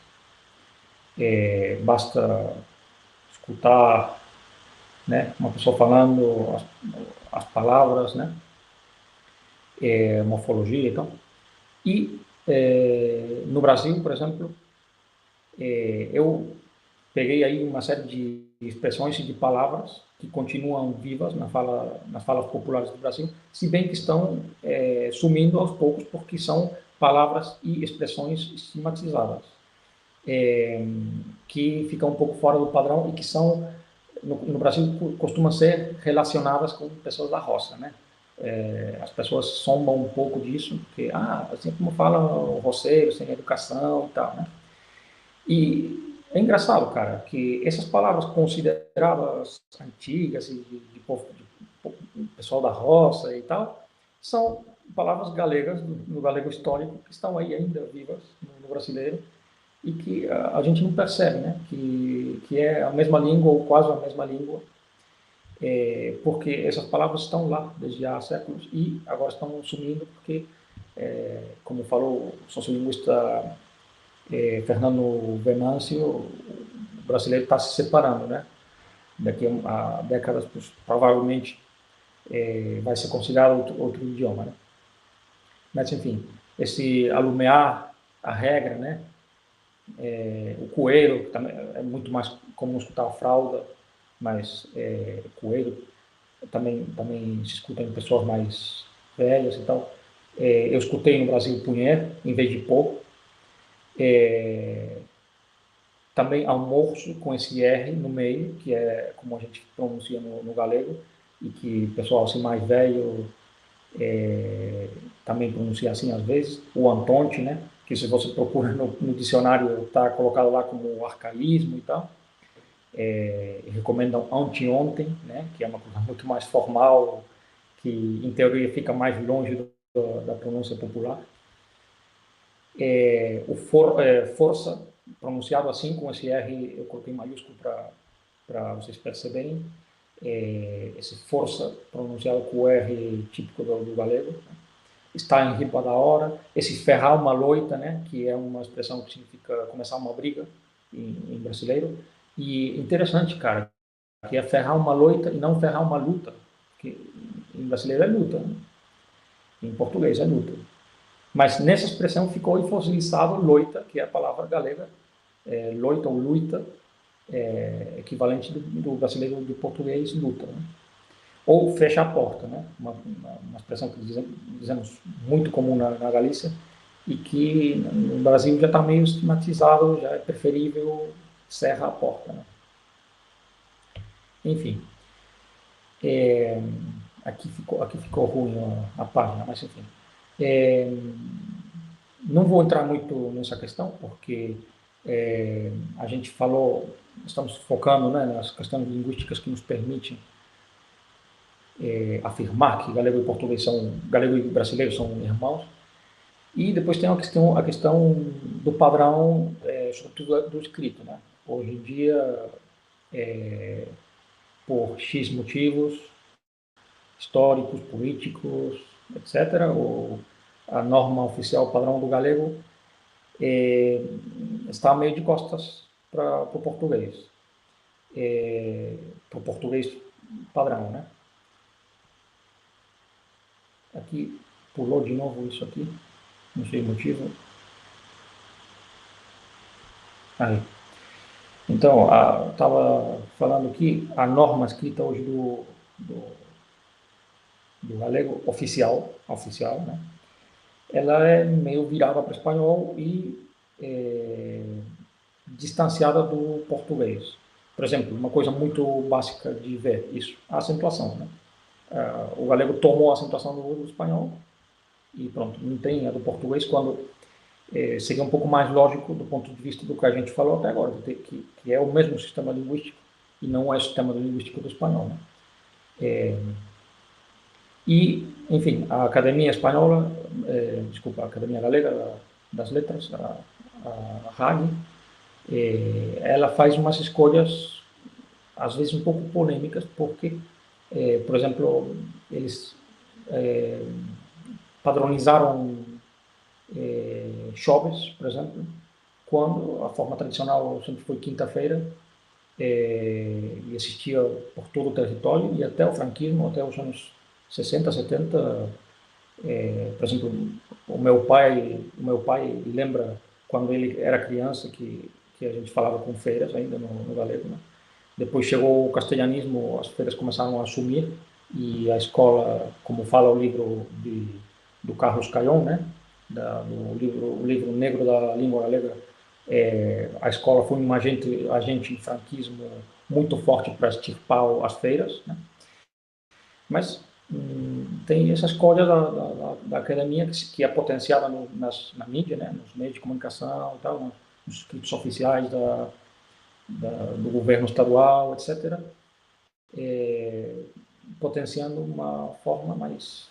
Basta escutar, né, uma pessoa falando as palavras, né, morfologia e tal. E no Brasil, por exemplo, eu peguei aí uma série de expressões e de palavras que continuam vivas nas falas populares do Brasil, se bem que estão sumindo aos poucos, porque são palavras e expressões estigmatizadas, que ficam um pouco fora do padrão e que são, no Brasil, costumam ser relacionadas com pessoas da roça, né? As pessoas zombam um pouco disso, porque, assim como fala o roceiro, sem educação e tal, né? E é engraçado, cara, que essas palavras consideradas antigas, de pessoal da roça e tal, são palavras galegas, no galego histórico, que estão aí ainda vivas no brasileiro, e que a gente não percebe, né? Que é a mesma língua, ou quase a mesma língua, porque essas palavras estão lá desde há séculos e agora estão sumindo porque, como falou o sociolinguista Fernando Venâncio, o brasileiro está se separando, né? Daqui a décadas, provavelmente, vai ser considerado outro idioma, né? Mas, enfim, esse alumear a regra, né? O coelho, que também é muito mais comum escutar a fralda, mas coelho também se escuta em pessoas mais velhas e tal. Eu escutei no Brasil punher em vez de pô. Também almoço com esse R no meio, que é como a gente pronuncia no galego, e que o pessoal assim mais velho também pronuncia assim às vezes. O Antonte, né? Que se você procura no dicionário está colocado lá como arcaísmo e tal. Recomendam anteontem, né? Que é uma coisa muito mais formal, que em teoria fica mais longe da pronúncia popular. Força, pronunciado assim, com esse R, eu coloquei maiúsculo para vocês perceberem. Esse força, pronunciado com o R típico do galego, né? Está em riba da hora. Esse ferrar uma loita, né? Que é uma expressão que significa começar uma briga em brasileiro. E interessante, cara, que é ferrar uma loita e não ferrar uma luta, que em brasileiro é luta, né? Em português é luta. Mas nessa expressão ficou fossilizado loita, que é a palavra galega, loita ou luita, equivalente do brasileiro do português, luta. Né? Ou fecha a porta, né? Uma expressão que dizemos muito comum na Galícia e que no Brasil já está meio estigmatizado, já é preferível cerrar a porta. Né? Enfim, aqui ficou ruim a página, mas enfim. Não vou entrar muito nessa questão, porque a gente falou, estamos focando, né, nas questões linguísticas que nos permitem afirmar que galego e brasileiro são irmãos, e depois tem a questão do padrão, sobretudo do escrito, né? hoje em dia, por X motivos históricos, políticos, etc., a norma oficial padrão do galego está meio de costas para o português. Para o português padrão, né? Aqui, pulou de novo isso aqui, não sei o motivo. Aí. Então, estava falando que a norma escrita hoje do galego oficial, né? Ela é meio virada para o espanhol e distanciada do português. Por exemplo, uma coisa muito básica de ver isso, a acentuação, né? O galego tomou a acentuação do espanhol e pronto, não tem a do português, quando seria um pouco mais lógico do ponto de vista do que a gente falou até agora, que é o mesmo sistema linguístico e não é o sistema linguístico do espanhol, né? E, enfim, a Academia Espanhola, a Academia Galega das Letras, a RAG, ela faz umas escolhas, às vezes um pouco polêmicas, porque, por exemplo, eles padronizaram Choves, por exemplo, quando a forma tradicional sempre foi quinta-feira, e existia por todo o território, e até o franquismo, até os anos 60, 70, por exemplo, o meu pai lembra quando ele era criança que a gente falava com feiras ainda no galego, né? Depois chegou o castelhanismo, as feiras começaram a assumir, e a escola, como fala o livro do Carlos Caion, né? O livro negro da língua galega, a escola foi um agente em franquismo muito forte para extirpar as feiras, né? Mas tem essa escolha da academia que é potenciada na mídia, né? Nos meios de comunicação e tal, nos escritos oficiais do governo estadual, etc., potenciando uma forma mais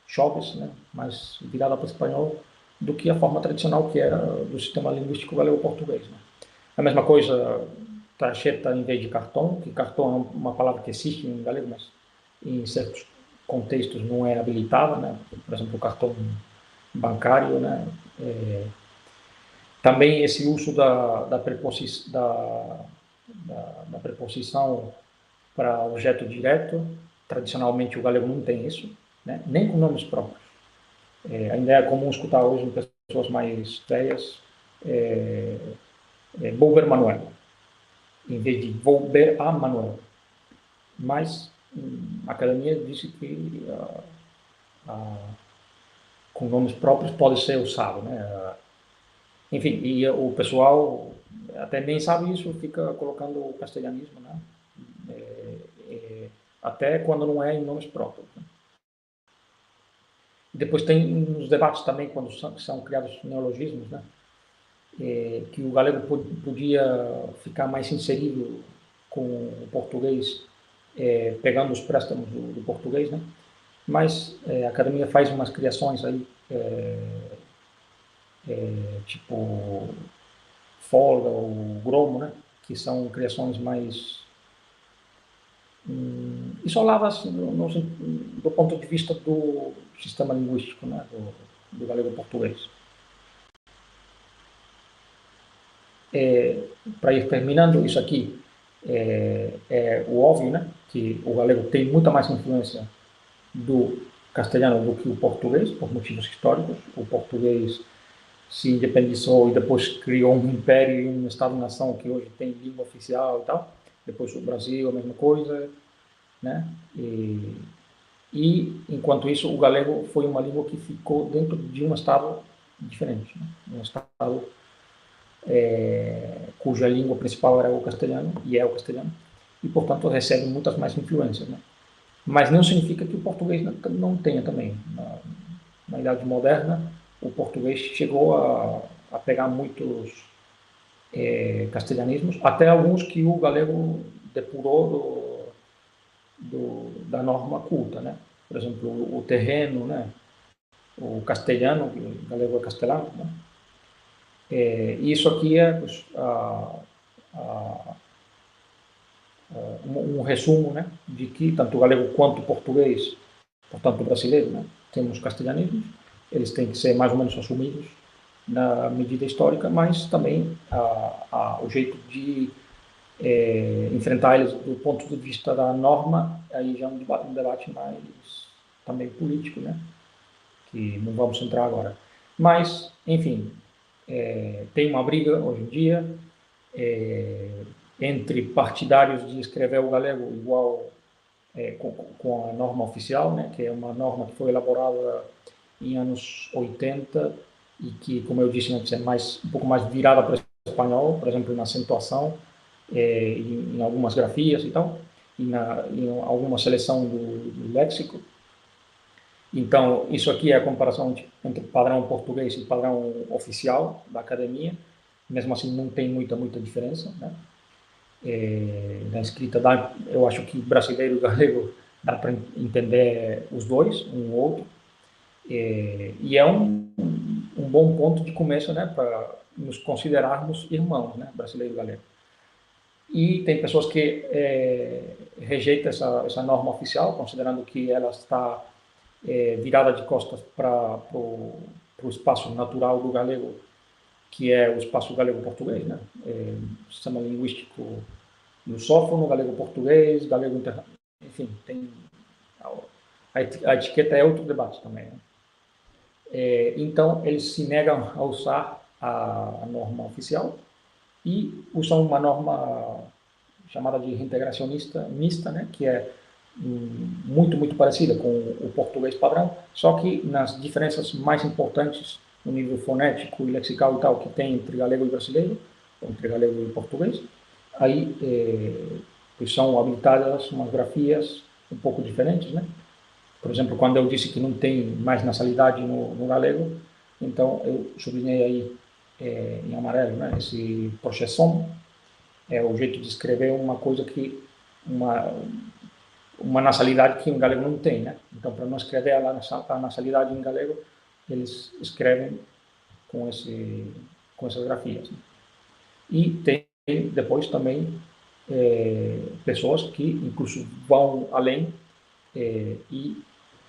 Choves, né? Mais virada para o espanhol do que a forma tradicional que era do sistema linguístico galego-português, né? A mesma coisa, tarjeta em vez de cartão, que cartão é uma palavra que existe em galego, mas em certos contextos não é habilitada, né? Por exemplo, o cartão bancário, né? Também esse uso da preposição para objeto direto, tradicionalmente o galego não tem isso, né? Nem com nomes próprios. Ainda é comum escutar hoje em pessoas mais velhas vou ver Manuel, em vez de vou ver a Manuel. Mas a academia disse que com nomes próprios pode ser usado, né? Enfim, e o pessoal até nem sabe isso, fica colocando o castelhanismo, né? Até quando não é em nomes próprios, né? Depois tem os debates também, quando são criados neologismos, né? Que o galego podia ficar mais inserido com o português, pegando os préstamos do português, né? Mas a academia faz umas criações aí, tipo folga ou gromo, né? Que são criações mais isoladas do ponto de vista do sistema linguístico, né? do galego-português. Para ir terminando isso aqui, o óbvio, né? Que o galego tem muita mais influência do castelhano do que o português, por motivos históricos. O português se independizou e depois criou um império e um Estado-nação que hoje tem língua oficial e tal. Depois o Brasil, a mesma coisa, né? E enquanto isso, o galego foi uma língua que ficou dentro de um Estado diferente, né? Um Estado cuja língua principal era o castelhano, e é o castelhano, e, portanto, recebe muitas mais influências, né? Mas não significa que o português não tenha também. Na Idade Moderna, o português chegou a pegar muitos castelhanismos, até alguns que o galego depurou da norma culta, né? Por exemplo, o terreno, né? O castelhano, o galego é castelhano, né? Isso aqui um resumo, né, de que tanto o galego quanto o português, portanto o brasileiro, né, temos castelhanismos, eles têm que ser mais ou menos assumidos na medida histórica, mas também o jeito de enfrentar eles do ponto de vista da norma, aí já é um debate mais também político, né, que não vamos entrar agora. Mas, enfim, tem uma briga hoje em dia entre partidários de escrever o galego igual com a norma oficial, né, que é uma norma que foi elaborada em anos 80 e que, como eu disse antes, é um pouco mais virada para o espanhol, por exemplo, na acentuação, em algumas grafias e tal, em alguma seleção do léxico. Então, isso aqui é a comparação entre padrão português e padrão oficial da academia. Mesmo assim, não tem muita diferença, né? Na escrita, eu acho que brasileiro e galego dá para entender os dois, um ou outro. E é um bom ponto de começo, né, para nos considerarmos irmãos, né, brasileiro e galego. E tem pessoas que rejeitam essa norma oficial, considerando que ela está virada de costas para o espaço natural do galego, que é o espaço galego-português, né? Sistema linguístico lusófono, galego-português, galego internacional, enfim, tem a etiqueta é outro debate também, né? Então, eles se negam a usar a norma oficial e usam uma norma chamada de reintegracionista mista, né, que é muito parecida com o português padrão, só que nas diferenças mais importantes no nível fonético e lexical e tal que tem entre galego e brasileiro, entre galego e português, aí são habilitadas umas grafias um pouco diferentes, né? Por exemplo, quando eu disse que não tem mais nasalidade no galego, então eu sublinhei aí em amarelo, né? Esse projeção é o jeito de escrever uma coisa que uma nasalidade que em galego não tem, né? Então, para não escrever a nasalidade em galego, eles escrevem com essas grafias, né? E tem depois também pessoas que incluso vão além e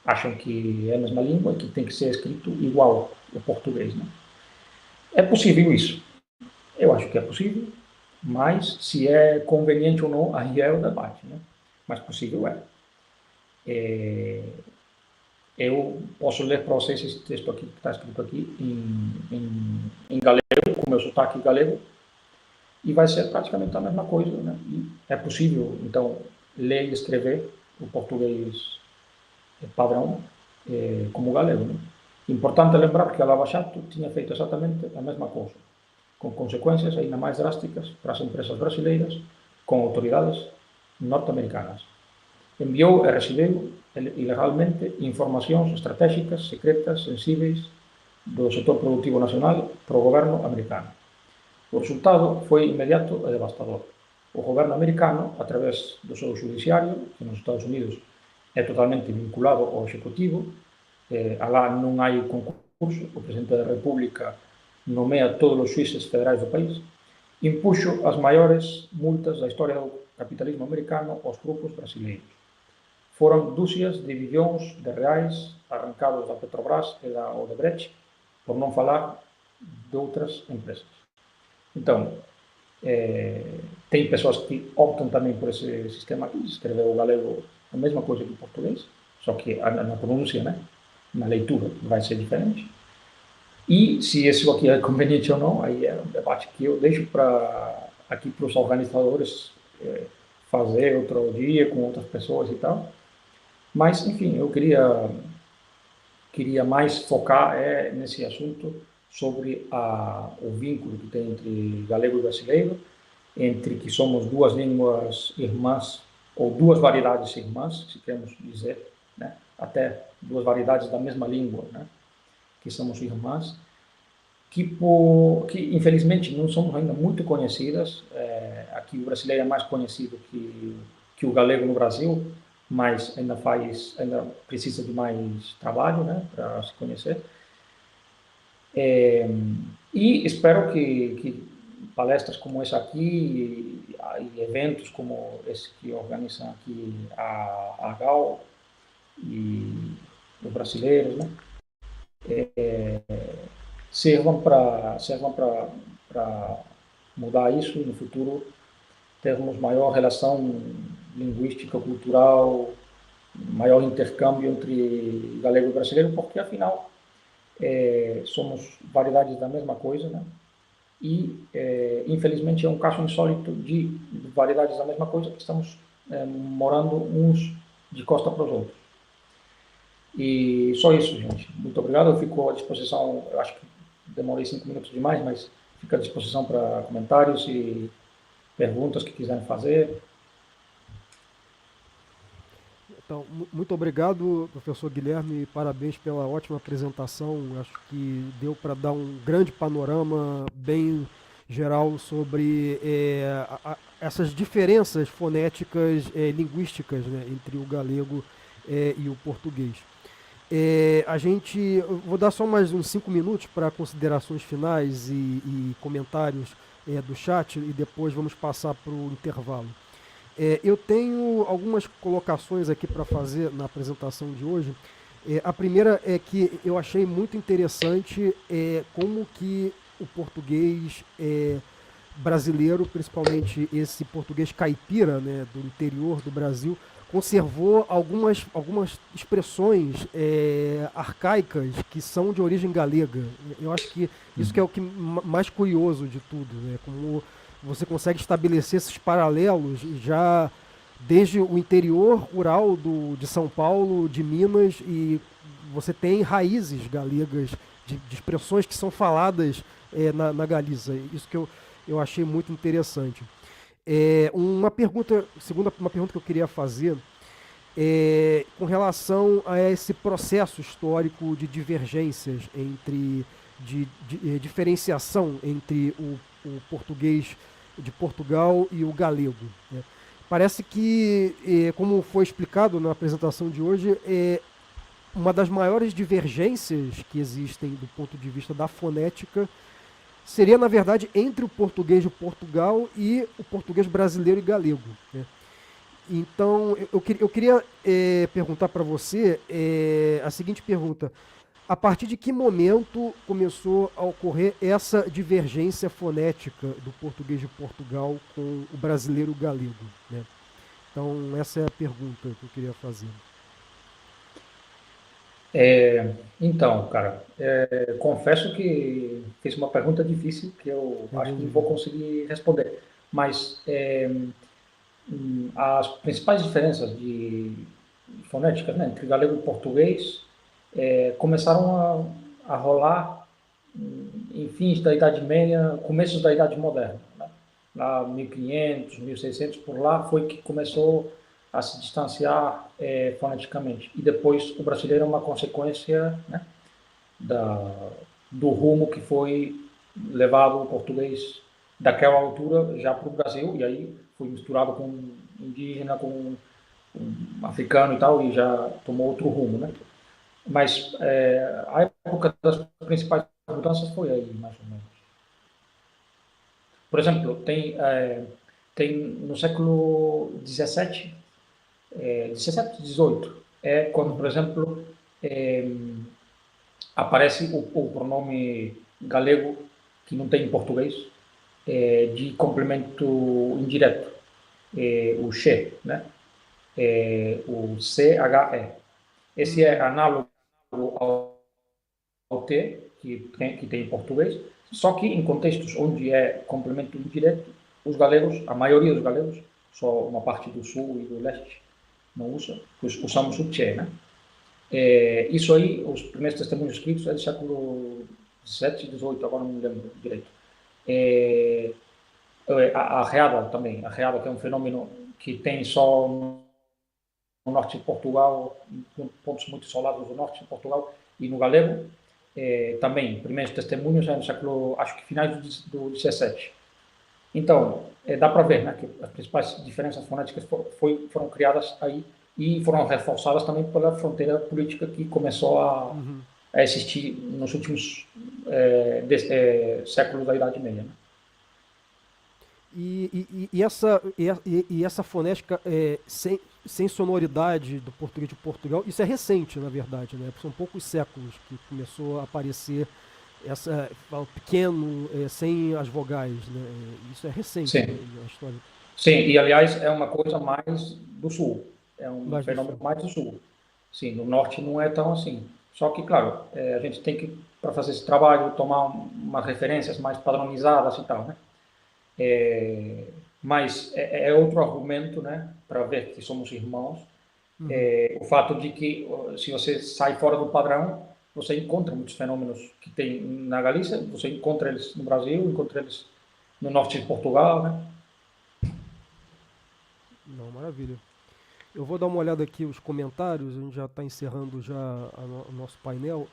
acham que é a mesma língua e que tem que ser escrito igual o português, né? É possível isso? Eu acho que é possível, mas se é conveniente ou não, aí é o debate, né? Mas possível é. Eu posso ler para vocês esse texto aqui, que está escrito aqui em galego, com o meu sotaque galego, e vai ser praticamente a mesma coisa, né? E é possível, então, ler e escrever o português padrão como o galego, né? Importante lembrar que a Lava Jato tinha feito exatamente a mesma coisa, com consequências ainda mais drásticas para as empresas brasileiras com autoridades norte-americanas. Enviou e recebeu ilegalmente informacións estratégicas, secretas, sensíveis do sector productivo nacional para o goberno americano. O resultado foi inmediato e devastador. O goberno americano, a través do seu judiciario, que nos Estados Unidos é totalmente vinculado ao executivo, alá non hai concurso, o presidente da República nomea todos os xuíces federais do país, impuxo as maiores multas da historia do capitalismo americano aos grupos brasileiros. Foron dúcias de billóns de reais arrancados da Petrobras e da Odebrecht, por non falar de outras empresas. Então, tem pessoas que optam também por esse sistema aqui, de escrever o galego a mesma coisa que o português, só que na pronúncia, né, na leitura, vai ser diferente. E se isso aqui é conveniente ou não, aí é um debate que eu deixo aqui para os organizadores fazer outro dia com outras pessoas e tal. Mas, enfim, eu queria mais focar nesse assunto sobre o vínculo que tem entre galego e brasileiro, entre que somos duas línguas irmãs, ou duas variedades irmãs, se queremos dizer, né? Até duas variedades da mesma língua, né? Que somos irmãs, que infelizmente não somos ainda muito conhecidas. Aqui o brasileiro é mais conhecido que o galego no Brasil, mas ainda precisa de mais trabalho, né, para se conhecer. E espero que palestras como essa aqui e eventos como esse que organizam aqui a GAL e os brasileiros, né? Servam para mudar isso e no futuro termos maior relação linguística, cultural, maior intercâmbio entre galego e brasileiro, porque afinal somos variedades da mesma coisa, né? E infelizmente é um caso insólito de variedades da mesma coisa que estamos morando uns de costa para os outros. E só isso, gente. Muito obrigado. Eu fico à disposição. Eu acho que demorei 5 minutos demais, mas fico à disposição para comentários e perguntas que quiserem fazer. Então, muito obrigado, professor Guilherme, parabéns pela ótima apresentação. Acho que deu para dar um grande panorama bem geral sobre essas diferenças fonéticas, linguísticas, né, entre o galego e o português. Eu vou dar só mais uns 5 minutos para considerações finais e comentários do chat e depois vamos passar para o intervalo. Eu tenho algumas colocações aqui para fazer na apresentação de hoje. A primeira é que eu achei muito interessante como que o português brasileiro, principalmente esse português caipira, né, do interior do Brasil, conservou algumas expressões arcaicas que são de origem galega. Eu acho que isso que é o que mais curioso de tudo, né? Como você consegue estabelecer esses paralelos já desde o interior rural de São Paulo, de Minas, e você tem raízes galegas de expressões que são faladas na Galiza. Isso que eu achei muito interessante. Uma pergunta que eu queria fazer com relação a esse processo histórico de divergências de diferenciação entre o português de Portugal e o galego, né? Parece que, como foi explicado na apresentação de hoje, uma das maiores divergências que existem do ponto de vista da fonética seria, na verdade, entre o português de Portugal e o português brasileiro e galego, né? Então, eu queria perguntar para você a seguinte pergunta: a partir de que momento começou a ocorrer essa divergência fonética do português de Portugal com o brasileiro galego, né? Então, essa é a pergunta que eu queria fazer. Então, cara, confesso que fiz uma pergunta difícil que eu acho que não vou conseguir responder, mas as principais diferenças de fonéticas, né, entre galego e português começaram a rolar em fins da Idade Média, começos da Idade Moderna, né? Lá 1500, 1600, por lá foi que começou a se distanciar foneticamente. E depois o brasileiro é uma consequência, né, do rumo que foi levado o português daquela altura já para o Brasil, e aí foi misturado com indígena, com africano e tal, e já tomou outro rumo, né? Mas a época das principais mudanças foi aí, mais ou menos. Por exemplo, tem no século XVII, 18, quando, por exemplo, aparece o pronome galego, que não tem em português, de complemento indireto, o che, né? O CHE. Esse é análogo ao T, que tem em português, só que em contextos onde é complemento indireto, os galegos, a maioria dos galegos, só uma parte do sul e do leste não usa, pois usamos o che, né? Isso aí, os primeiros testemunhos escritos é do século XVII, XVIII, agora não me lembro direito. A arreada também, a arreada, que é um fenômeno que tem só no norte de Portugal, em pontos muito isolados do norte de Portugal, e no galego, também, primeiros testemunhos no século, acho que finais do XVII. Então, dá para ver, né, que as principais diferenças fonéticas foram criadas aí e foram reforçadas também pela fronteira política que começou a existir nos últimos séculos da Idade Média, né? E essa fonética sem sonoridade do português de Portugal, isso é recente, na verdade, né? São poucos séculos que começou a aparecer o pequeno sem as vogais, né? Isso é recente, né, Sim, na história. sim, e aliás é uma coisa mais do sul, é um Mais do fenômeno sul. mais do sul. Sim, no norte não é tão assim. Só que, claro, a gente tem que, para fazer esse trabalho, tomar umas referências mais padronizadas e tal, né? Mas é outro argumento, né, para ver que somos irmãos, Uhum. o fato de que, se você sai fora do padrão, você encontra muitos fenômenos que tem na Galícia, você encontra eles no Brasil, encontra eles no norte de Portugal, né? Não, maravilha. Eu vou dar uma olhada aqui os comentários, a gente já está encerrando já o nosso painel.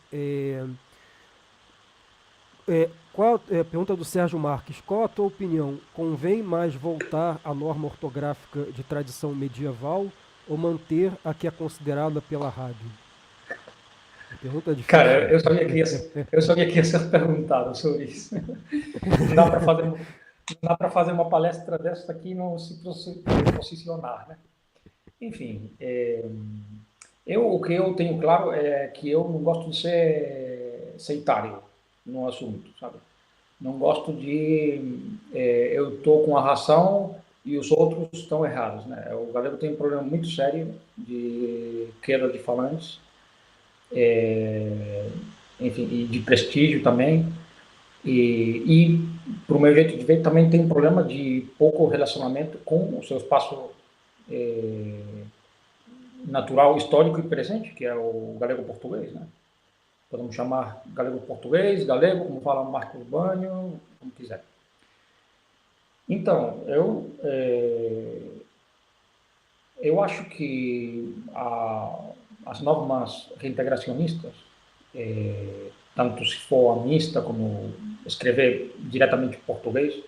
Pergunta do Sérgio Marques. Qual a tua opinião? Convém mais voltar à norma ortográfica de tradição medieval ou manter a que é considerada pela rádio? Pergunta difícil, Cara, hein? eu sabia que ia ser perguntado sobre isso. Não dá para fazer, não dá para fazer uma palestra dessa aqui e não se posicionar, né? Enfim, o que eu tenho claro é que eu não gosto de ser sectário no assunto, sabe? Não gosto de eu estou com a ração e os outros estão errados, né? O galego tem um problema muito sério de queda de falantes, enfim, e de prestígio também. E para o meu jeito de ver, também tem um problema de pouco relacionamento com o seu espaço natural, histórico e presente, que é o galego-português, né? Podemos chamar galego-português, galego, como fala Marco Urbânio, como quiser. Então, eu acho que as normas reintegracionistas, tanto se for a mista como escrever diretamente em português,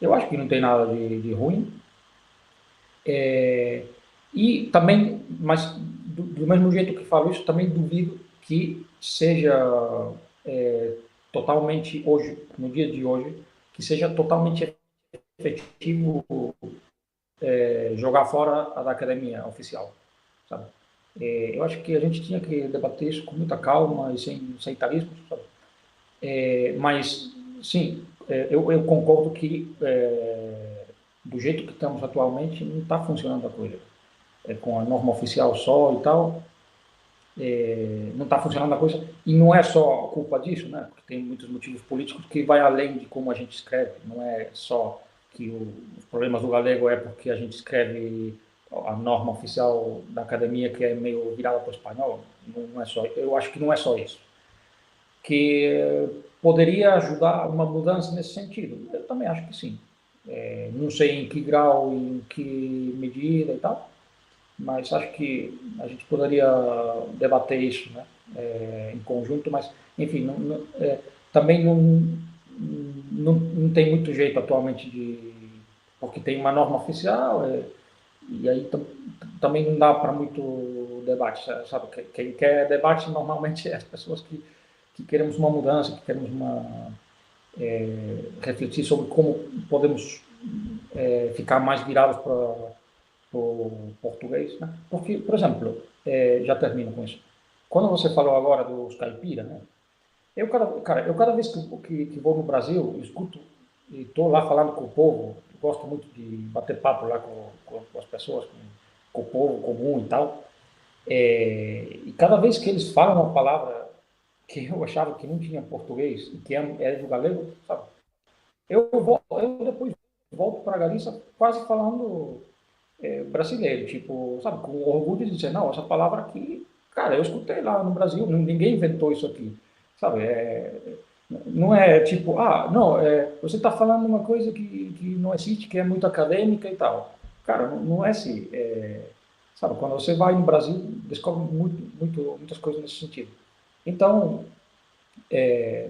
eu acho que não tem nada de ruim. E também, mas do mesmo jeito que falo isso, também duvido que seja totalmente hoje, no dia de hoje, que seja totalmente efetivo jogar fora a da academia oficial, sabe? Eu acho que a gente tinha que debater isso com muita calma e sem sectarismo, sabe? Mas, sim, eu concordo que do jeito que estamos atualmente não está funcionando a coisa. Com a norma oficial só e tal, não está funcionando a coisa. E não é só culpa disso, né? Porque tem muitos motivos políticos que vai além de como a gente escreve. Não é só que os problemas do galego é porque a gente escreve a norma oficial da academia que é meio virada para o espanhol. Não é só. Eu acho que não é só isso. Que poderia ajudar uma mudança nesse sentido. Eu também acho que sim. Não sei em que grau, em que medida e tal, mas acho que a gente poderia debater isso, né, em conjunto, mas, enfim, também não tem muito jeito atualmente porque tem uma norma oficial, e aí também não dá para muito debate, sabe? Quem quer debate normalmente é as pessoas que queremos uma mudança, que queremos refletir sobre como podemos ficar mais virados para o português, né? Porque, por exemplo, já termino com isso. Quando você falou agora dos caipira, né? Eu cada vez que vou no Brasil, eu escuto e estou lá falando com o povo, gosto muito de bater papo lá com as pessoas, com o povo comum e tal. E cada vez que eles falam uma palavra que eu achava que não tinha português e que é do galego, sabe? Eu depois volto para a Galícia quase falando brasileiro, tipo, sabe, com orgulho de dizer, não, essa palavra aqui, cara, eu escutei lá no Brasil, ninguém inventou isso aqui, sabe, não é tipo, não, você está falando uma coisa que não existe, que é muito acadêmica e tal. Cara, não é assim, sabe, quando você vai no Brasil, descobre muitas coisas nesse sentido. Então,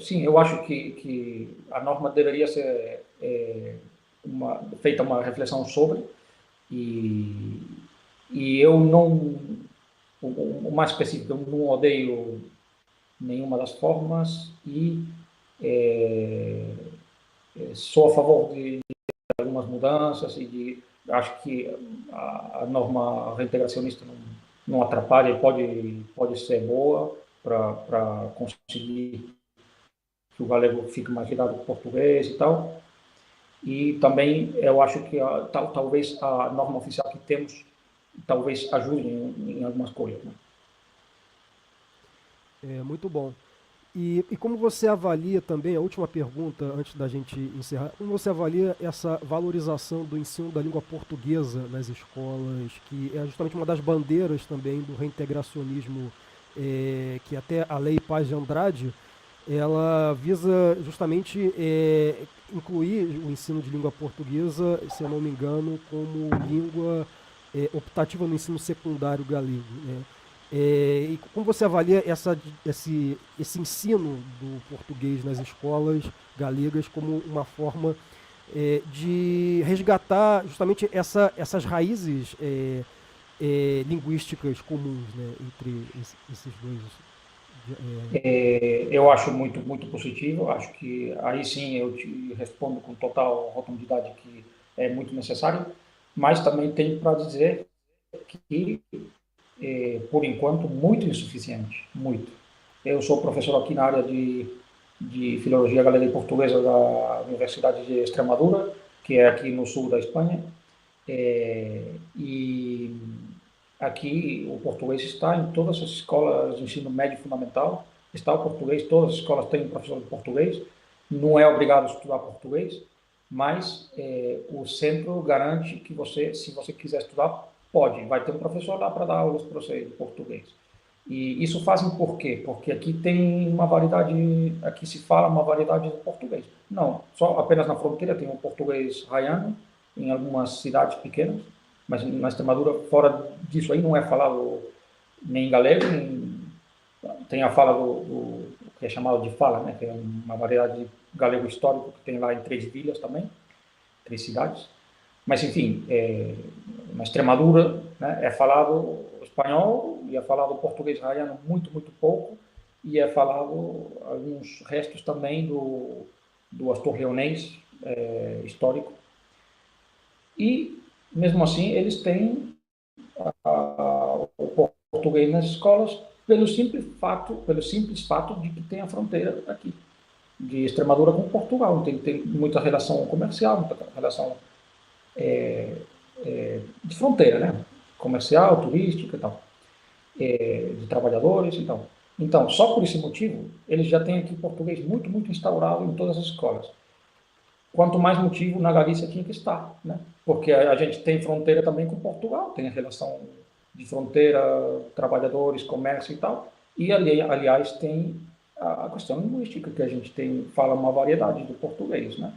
sim, eu acho que a norma deveria ser feita uma reflexão sobre, e, e eu não, o mais específico, eu não odeio nenhuma das formas e sou a favor de algumas mudanças acho que a norma reintegracionista não atrapalha e pode ser boa para conseguir que o galego fique mais ligado com o português e tal. E também eu acho que talvez a norma oficial que temos talvez ajude em algumas coisas. Né? Muito bom. E como você avalia também, a última pergunta antes da gente encerrar, como você avalia essa valorização do ensino da língua portuguesa nas escolas, que é justamente uma das bandeiras também do reintegracionismo, que até a Lei Paz de Andrade, ela visa justamente incluir o ensino de língua portuguesa, se eu não me engano, como língua optativa no ensino secundário galego, né? E como você avalia esse ensino do português nas escolas galegas como uma forma de resgatar justamente essas raízes linguísticas comuns, né, entre esses dois? Eu acho muito, muito positivo. Acho que aí sim eu te respondo com total rotundidade que é muito necessário, mas também tenho para dizer que por enquanto, muito insuficiente, muito. Eu sou professor aqui na área de Filologia Galega e Portuguesa da Universidade de Extremadura, que é aqui no sul da Espanha, e aqui o português está em todas as escolas de ensino médio fundamental, está o português, todas as escolas têm um professor de português, não é obrigado a estudar português, mas o centro garante que você, se você quiser estudar, pode, vai ter um professor lá para dar aulas para você de português. E isso fazem por quê? Porque aqui tem uma variedade, aqui se fala uma variedade de português. Não, só apenas na fronteira tem o português raiano, em algumas cidades pequenas, mas na Extremadura, fora disso aí, não é falado nem galego, nem tem a fala do que é chamado de fala, né, que é uma variedade de galego histórico que tem lá em 3 vilas também, 3 cidades. Mas, enfim, na Extremadura, né, é falado espanhol e é falado português raiano muito, muito pouco, e é falado alguns restos também do astur-leonês histórico. E, mesmo assim, eles têm o português nas escolas pelo simples fato de que tem a fronteira aqui, de Extremadura com Portugal. Tem muita relação comercial, muita relação de fronteira, né? Comercial, turística e tal, de trabalhadores e tal. Então, só por esse motivo, eles já têm aqui português muito, muito instaurado em todas as escolas. Quanto mais motivo na Galícia tinha que estar, né? Porque a gente tem fronteira também com Portugal, tem a relação de fronteira, trabalhadores, comércio e tal, e aliás tem a questão linguística, que a gente fala uma variedade do português, né?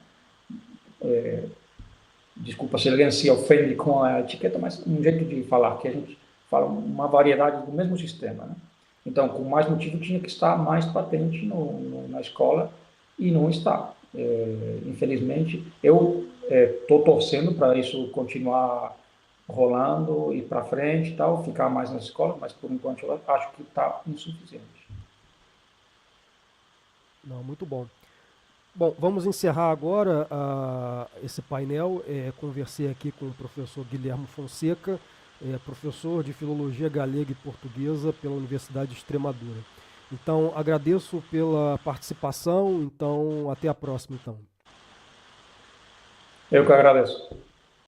Desculpa se alguém se ofende com a etiqueta, mas um jeito de falar, que a gente fala uma variedade do mesmo sistema, né? Então, com mais motivo, tinha que estar mais patente na escola, e não está. Infelizmente, eu estou torcendo para isso continuar rolando e para frente e tal, ficar mais nas escolas, mas por enquanto eu acho que está insuficiente. Não, muito bom. Bom, vamos encerrar agora esse painel. Conversei aqui com o professor Guilhermo Fonseca, professor de Filologia Galega e Portuguesa pela Universidade de Extremadura. Então, agradeço pela participação. Então, até a próxima. Então. Eu que agradeço.